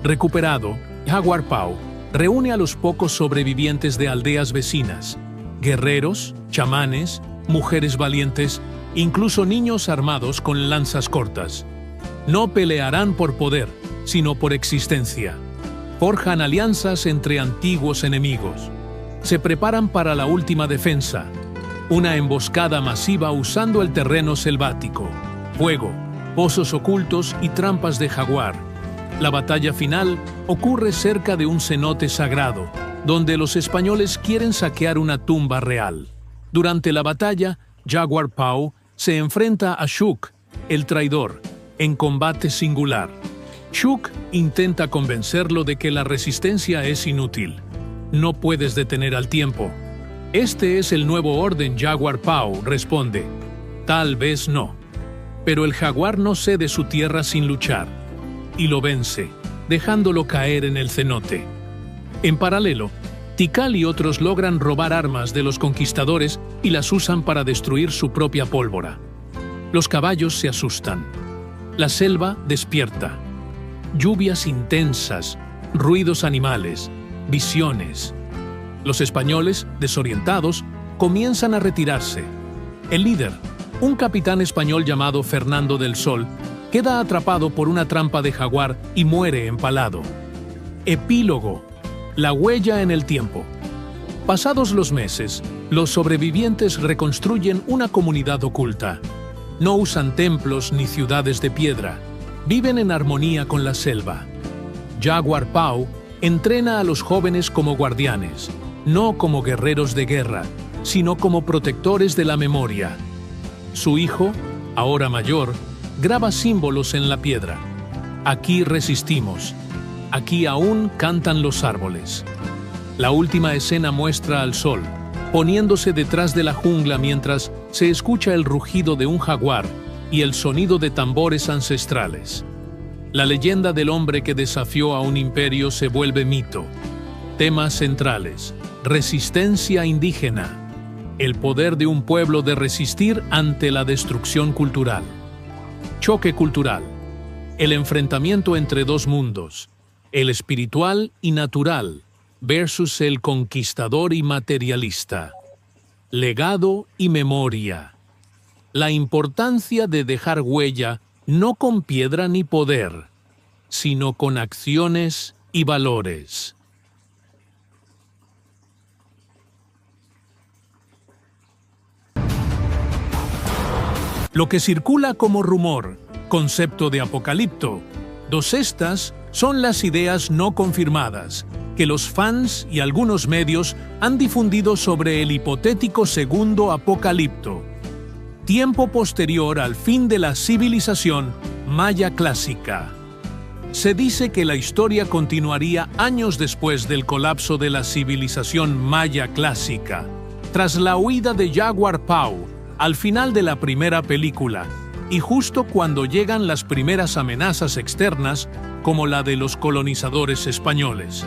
Recuperado, Jaguar Pau reúne a los pocos sobrevivientes de aldeas vecinas, guerreros, chamanes, mujeres valientes, incluso niños armados con lanzas cortas. No pelearán por poder, sino por existencia. Forjan alianzas entre antiguos enemigos. Se preparan para la última defensa, una emboscada masiva usando el terreno selvático, fuego, pozos ocultos y trampas de jaguar. La batalla final ocurre cerca de un cenote sagrado, donde los españoles quieren saquear una tumba real. Durante la batalla, Jaguar Paw se enfrenta a Shook, el traidor, en combate singular. Shook intenta convencerlo de que la resistencia es inútil. No puedes detener al tiempo. Este es el nuevo orden, Jaguar Paw, responde. Tal vez no. Pero el jaguar no cede su tierra sin luchar, y lo vence, dejándolo caer en el cenote. En paralelo, Tikal y otros logran robar armas de los conquistadores y las usan para destruir su propia pólvora. Los caballos se asustan. La selva despierta. Lluvias intensas, ruidos animales, visiones. Los españoles, desorientados, comienzan a retirarse. El líder, un capitán español llamado Fernando del Sol, queda atrapado por una trampa de jaguar y muere empalado. Epílogo. La huella en el tiempo. Pasados los meses, los sobrevivientes reconstruyen una comunidad oculta. No usan templos ni ciudades de piedra. Viven en armonía con la selva. Jaguar Paw entrena a los jóvenes como guardianes, no como guerreros de guerra, sino como protectores de la memoria. Su hijo, ahora mayor, graba símbolos en la piedra. Aquí resistimos. Aquí aún cantan los árboles. La última escena muestra al sol, poniéndose detrás de la jungla mientras se escucha el rugido de un jaguar y el sonido de tambores ancestrales. La leyenda del hombre que desafió a un imperio se vuelve mito. Temas centrales: resistencia indígena, el poder de un pueblo de resistir ante la destrucción cultural. Choque cultural, el enfrentamiento entre dos mundos, el espiritual y natural versus el conquistador y materialista. Legado y memoria. La importancia de dejar huella no con piedra ni poder, sino con acciones y valores. Lo que circula como rumor, concepto de Apocalipto, estas son las ideas no confirmadas que los fans y algunos medios han difundido sobre el hipotético segundo Apocalipto, tiempo posterior al fin de la civilización maya clásica. Se dice que la historia continuaría años después del colapso de la civilización maya clásica, tras la huida de Jaguar Paw al final de la primera película, y justo cuando llegan las primeras amenazas externas, como la de los colonizadores españoles.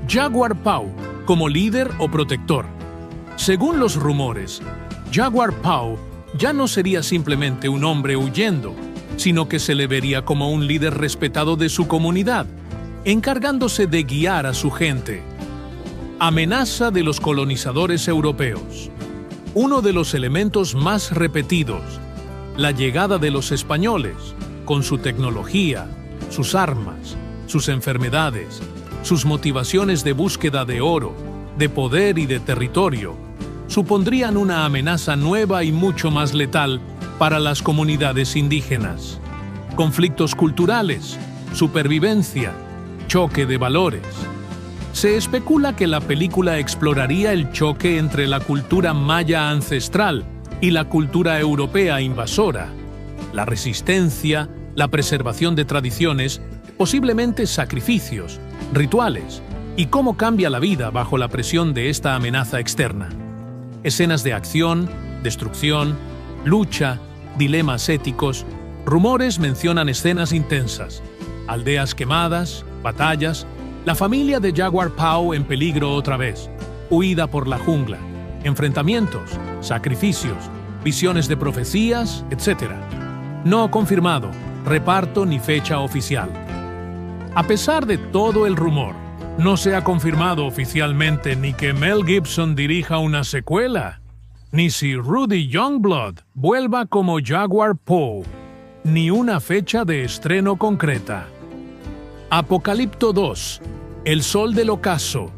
Jaguar Paw como líder o protector. Según los rumores, Jaguar Paw ya no sería simplemente un hombre huyendo, sino que se le vería como un líder respetado de su comunidad, encargándose de guiar a su gente. Amenaza de los colonizadores europeos. Uno de los elementos más repetidos, la llegada de los españoles, con su tecnología, sus armas, sus enfermedades, sus motivaciones de búsqueda de oro, de poder y de territorio, supondrían una amenaza nueva y mucho más letal para las comunidades indígenas. Conflictos culturales, supervivencia, choque de valores. Se especula que la película exploraría el choque entre la cultura maya ancestral y la cultura europea invasora, la resistencia, la preservación de tradiciones, posiblemente sacrificios, rituales, y cómo cambia la vida bajo la presión de esta amenaza externa. Escenas de acción, destrucción, lucha, dilemas éticos. Rumores mencionan escenas intensas, aldeas quemadas, batallas, la familia de Jaguar Paw en peligro otra vez, huida por la jungla, enfrentamientos, sacrificios, visiones de profecías, etc. No confirmado, reparto ni fecha oficial. A pesar de todo el rumor, no se ha confirmado oficialmente ni que Mel Gibson dirija una secuela, ni si Rudy Youngblood vuelva como Jaguar Paw, ni una fecha de estreno concreta. Apocalipto 2, El Sol del Ocaso,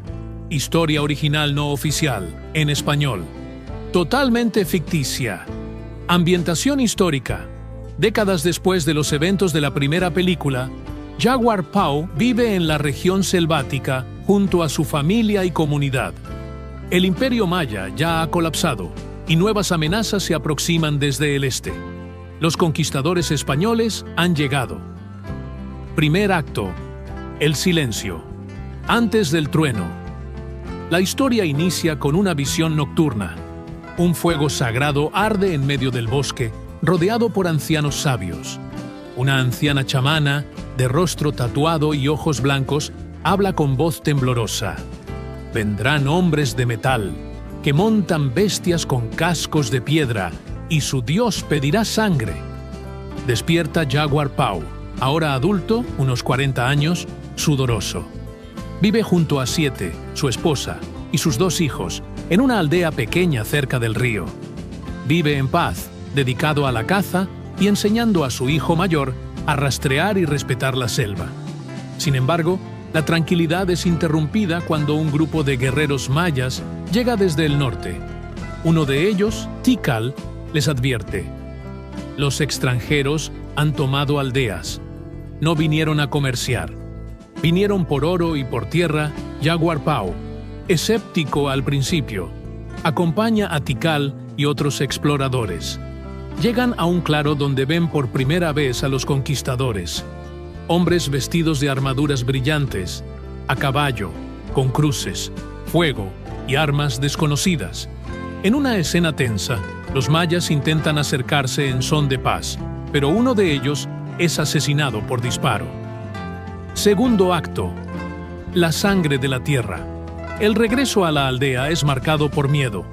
historia original no oficial, en español. Totalmente ficticia. Ambientación histórica. Décadas después de los eventos de la primera película, Jaguar Paw vive en la región selvática junto a su familia y comunidad. El imperio maya ya ha colapsado y nuevas amenazas se aproximan desde el este. Los conquistadores españoles han llegado. Primer acto. El silencio. Antes del trueno. La historia inicia con una visión nocturna. Un fuego sagrado arde en medio del bosque, rodeado por ancianos sabios. Una anciana chamana, de rostro tatuado y ojos blancos, habla con voz temblorosa. Vendrán hombres de metal, que montan bestias con cascos de piedra, y su dios pedirá sangre. Despierta Jaguar Pau, ahora adulto, unos 40 años, sudoroso. Vive junto a Siete, su esposa, y sus 2 hijos, en una aldea pequeña cerca del río. Vive en paz, dedicado a la caza y enseñando a su hijo mayor a rastrear y respetar la selva. Sin embargo, la tranquilidad es interrumpida cuando un grupo de guerreros mayas llega desde el norte. Uno de ellos, Tikal, les advierte: los extranjeros han tomado aldeas. No vinieron a comerciar. Vinieron por oro y por tierra. Jaguar Pau, escéptico al principio, acompaña a Tikal y otros exploradores. Llegan a un claro donde ven por primera vez a los conquistadores. Hombres vestidos de armaduras brillantes, a caballo, con cruces, fuego y armas desconocidas. En una escena tensa, los mayas intentan acercarse en son de paz, pero uno de ellos es asesinado por disparo. Segundo acto. La sangre de la tierra. El regreso a la aldea es marcado por miedo.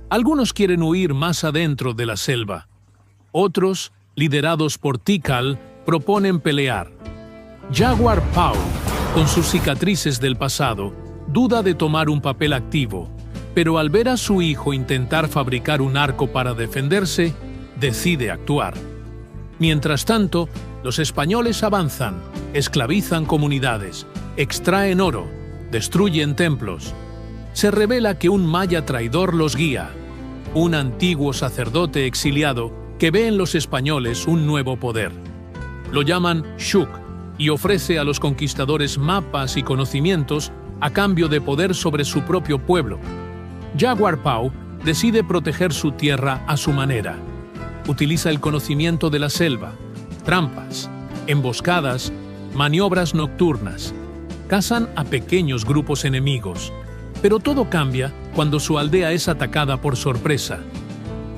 Algunos quieren huir más adentro de la selva. Otros, liderados por Tikal, proponen pelear. Jaguar Pau, con sus cicatrices del pasado, duda de tomar un papel activo, pero al ver a su hijo intentar fabricar un arco para defenderse, decide actuar. Mientras tanto, los españoles avanzan, esclavizan comunidades, extraen oro, destruyen templos. Se revela que un maya traidor los guía, un antiguo sacerdote exiliado que ve en los españoles un nuevo poder. Lo llaman Shuk y ofrece a los conquistadores mapas y conocimientos a cambio de poder sobre su propio pueblo. Jaguar Pau decide proteger su tierra a su manera. Utiliza el conocimiento de la selva, trampas, emboscadas, maniobras nocturnas. Cazan a pequeños grupos enemigos. Pero todo cambia cuando su aldea es atacada por sorpresa.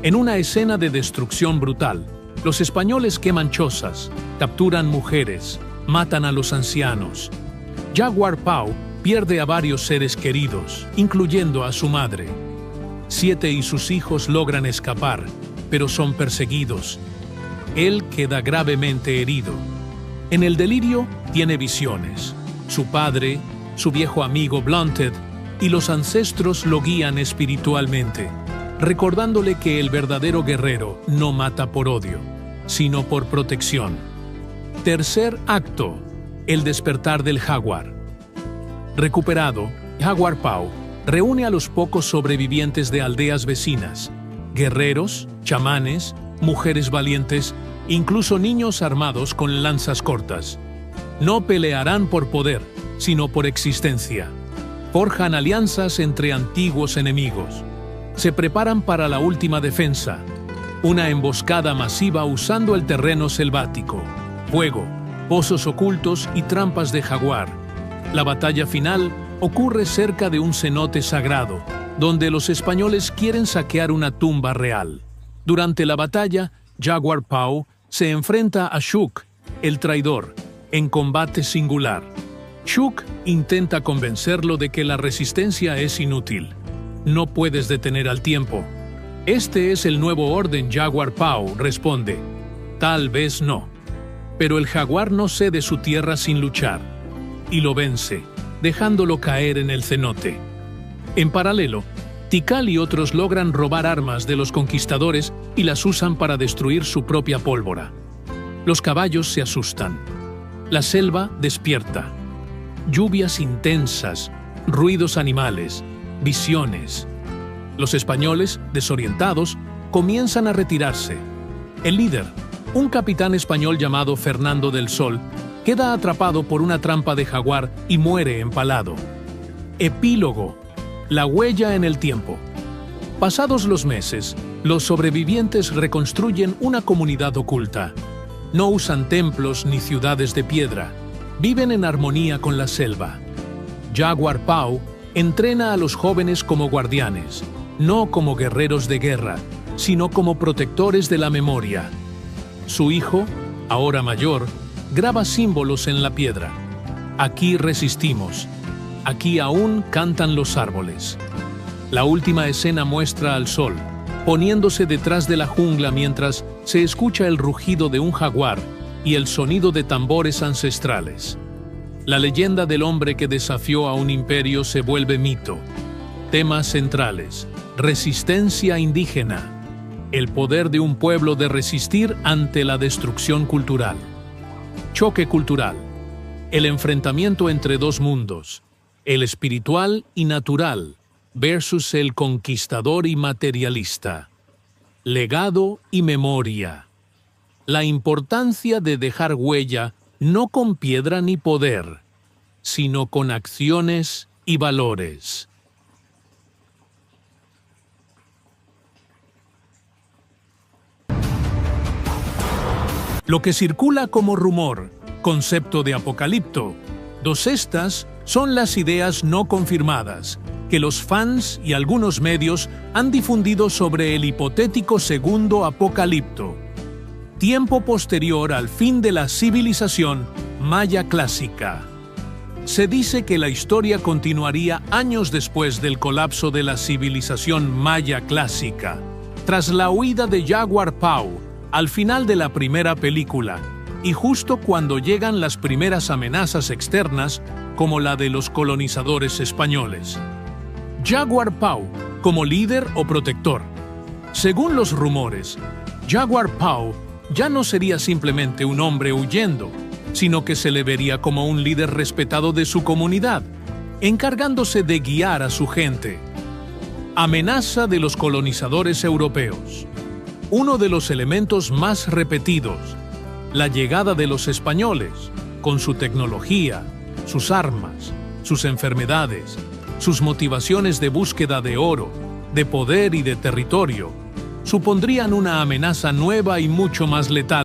En una escena de destrucción brutal, los españoles queman chozas, capturan mujeres, matan a los ancianos. Jaguar Pau pierde a varios seres queridos, incluyendo a su madre. Siete y sus hijos logran escapar, pero son perseguidos. Él queda gravemente herido. En el delirio tiene visiones. Su padre, su viejo amigo Blunted y los ancestros lo guían espiritualmente, recordándole que el verdadero guerrero no mata por odio, sino por protección. Tercer acto. El despertar del jaguar. Recuperado, Jaguar Pau reúne a los pocos sobrevivientes de aldeas vecinas, guerreros, chamanes, mujeres valientes, incluso niños armados con lanzas cortas. No pelearán por poder, sino por existencia. Forjan alianzas entre antiguos enemigos. Se preparan para la última defensa, una emboscada masiva usando el terreno selvático, fuego, pozos ocultos y trampas de jaguar. La batalla final ocurre cerca de un cenote sagrado, donde los españoles quieren saquear una tumba real. Durante la batalla, Jaguar Pau se enfrenta a Shuk, el traidor, en combate singular. Shuk intenta convencerlo de que la resistencia es inútil. No puedes detener al tiempo. Este es el nuevo orden, Jaguar Pau responde. Tal vez no. Pero el jaguar no cede su tierra sin luchar, y lo vence, dejándolo caer en el cenote. En paralelo, Tikal y otros logran robar armas de los conquistadores y las usan para destruir su propia pólvora. Los caballos se asustan. La selva despierta. Lluvias intensas, ruidos animales, visiones. Los españoles, desorientados, comienzan a retirarse. El líder, un capitán español llamado Fernando del Sol, queda atrapado por una trampa de jaguar y muere empalado. Epílogo. La huella en el tiempo. Pasados los meses, los sobrevivientes reconstruyen una comunidad oculta. No usan templos ni ciudades de piedra. Viven en armonía con la selva. Jaguar Pau entrena a los jóvenes como guardianes, no como guerreros de guerra, sino como protectores de la memoria. Su hijo, ahora mayor, graba símbolos en la piedra. Aquí resistimos. Aquí aún cantan los árboles. La última escena muestra al sol, poniéndose detrás de la jungla mientras se escucha el rugido de un jaguar y el sonido de tambores ancestrales. La leyenda del hombre que desafió a un imperio se vuelve mito. Temas centrales: resistencia indígena, el poder de un pueblo de resistir ante la destrucción cultural. Choque cultural, el enfrentamiento entre dos mundos, el espiritual y natural versus el conquistador y materialista. Legado y memoria. La importancia de dejar huella no con piedra ni poder, sino con acciones y valores. Lo que circula como rumor, concepto de Apocalipto, estas son las ideas no confirmadas que los fans y algunos medios han difundido sobre el hipotético segundo Apocalipto, tiempo posterior al fin de la civilización maya clásica. Se dice que la historia continuaría años después del colapso de la civilización maya clásica, tras la huida de Jaguar Pau al final de la primera película, y justo cuando llegan las primeras amenazas externas, como la de los colonizadores españoles. Jaguar Pau como líder o protector. Según los rumores, Jaguar Pau ya no sería simplemente un hombre huyendo, sino que se le vería como un líder respetado de su comunidad, encargándose de guiar a su gente. Amenaza de los colonizadores europeos. Uno de los elementos más repetidos, la llegada de los españoles, con su tecnología, sus armas, sus enfermedades, sus motivaciones de búsqueda de oro, de poder y de territorio, supondrían una amenaza nueva y mucho más letal.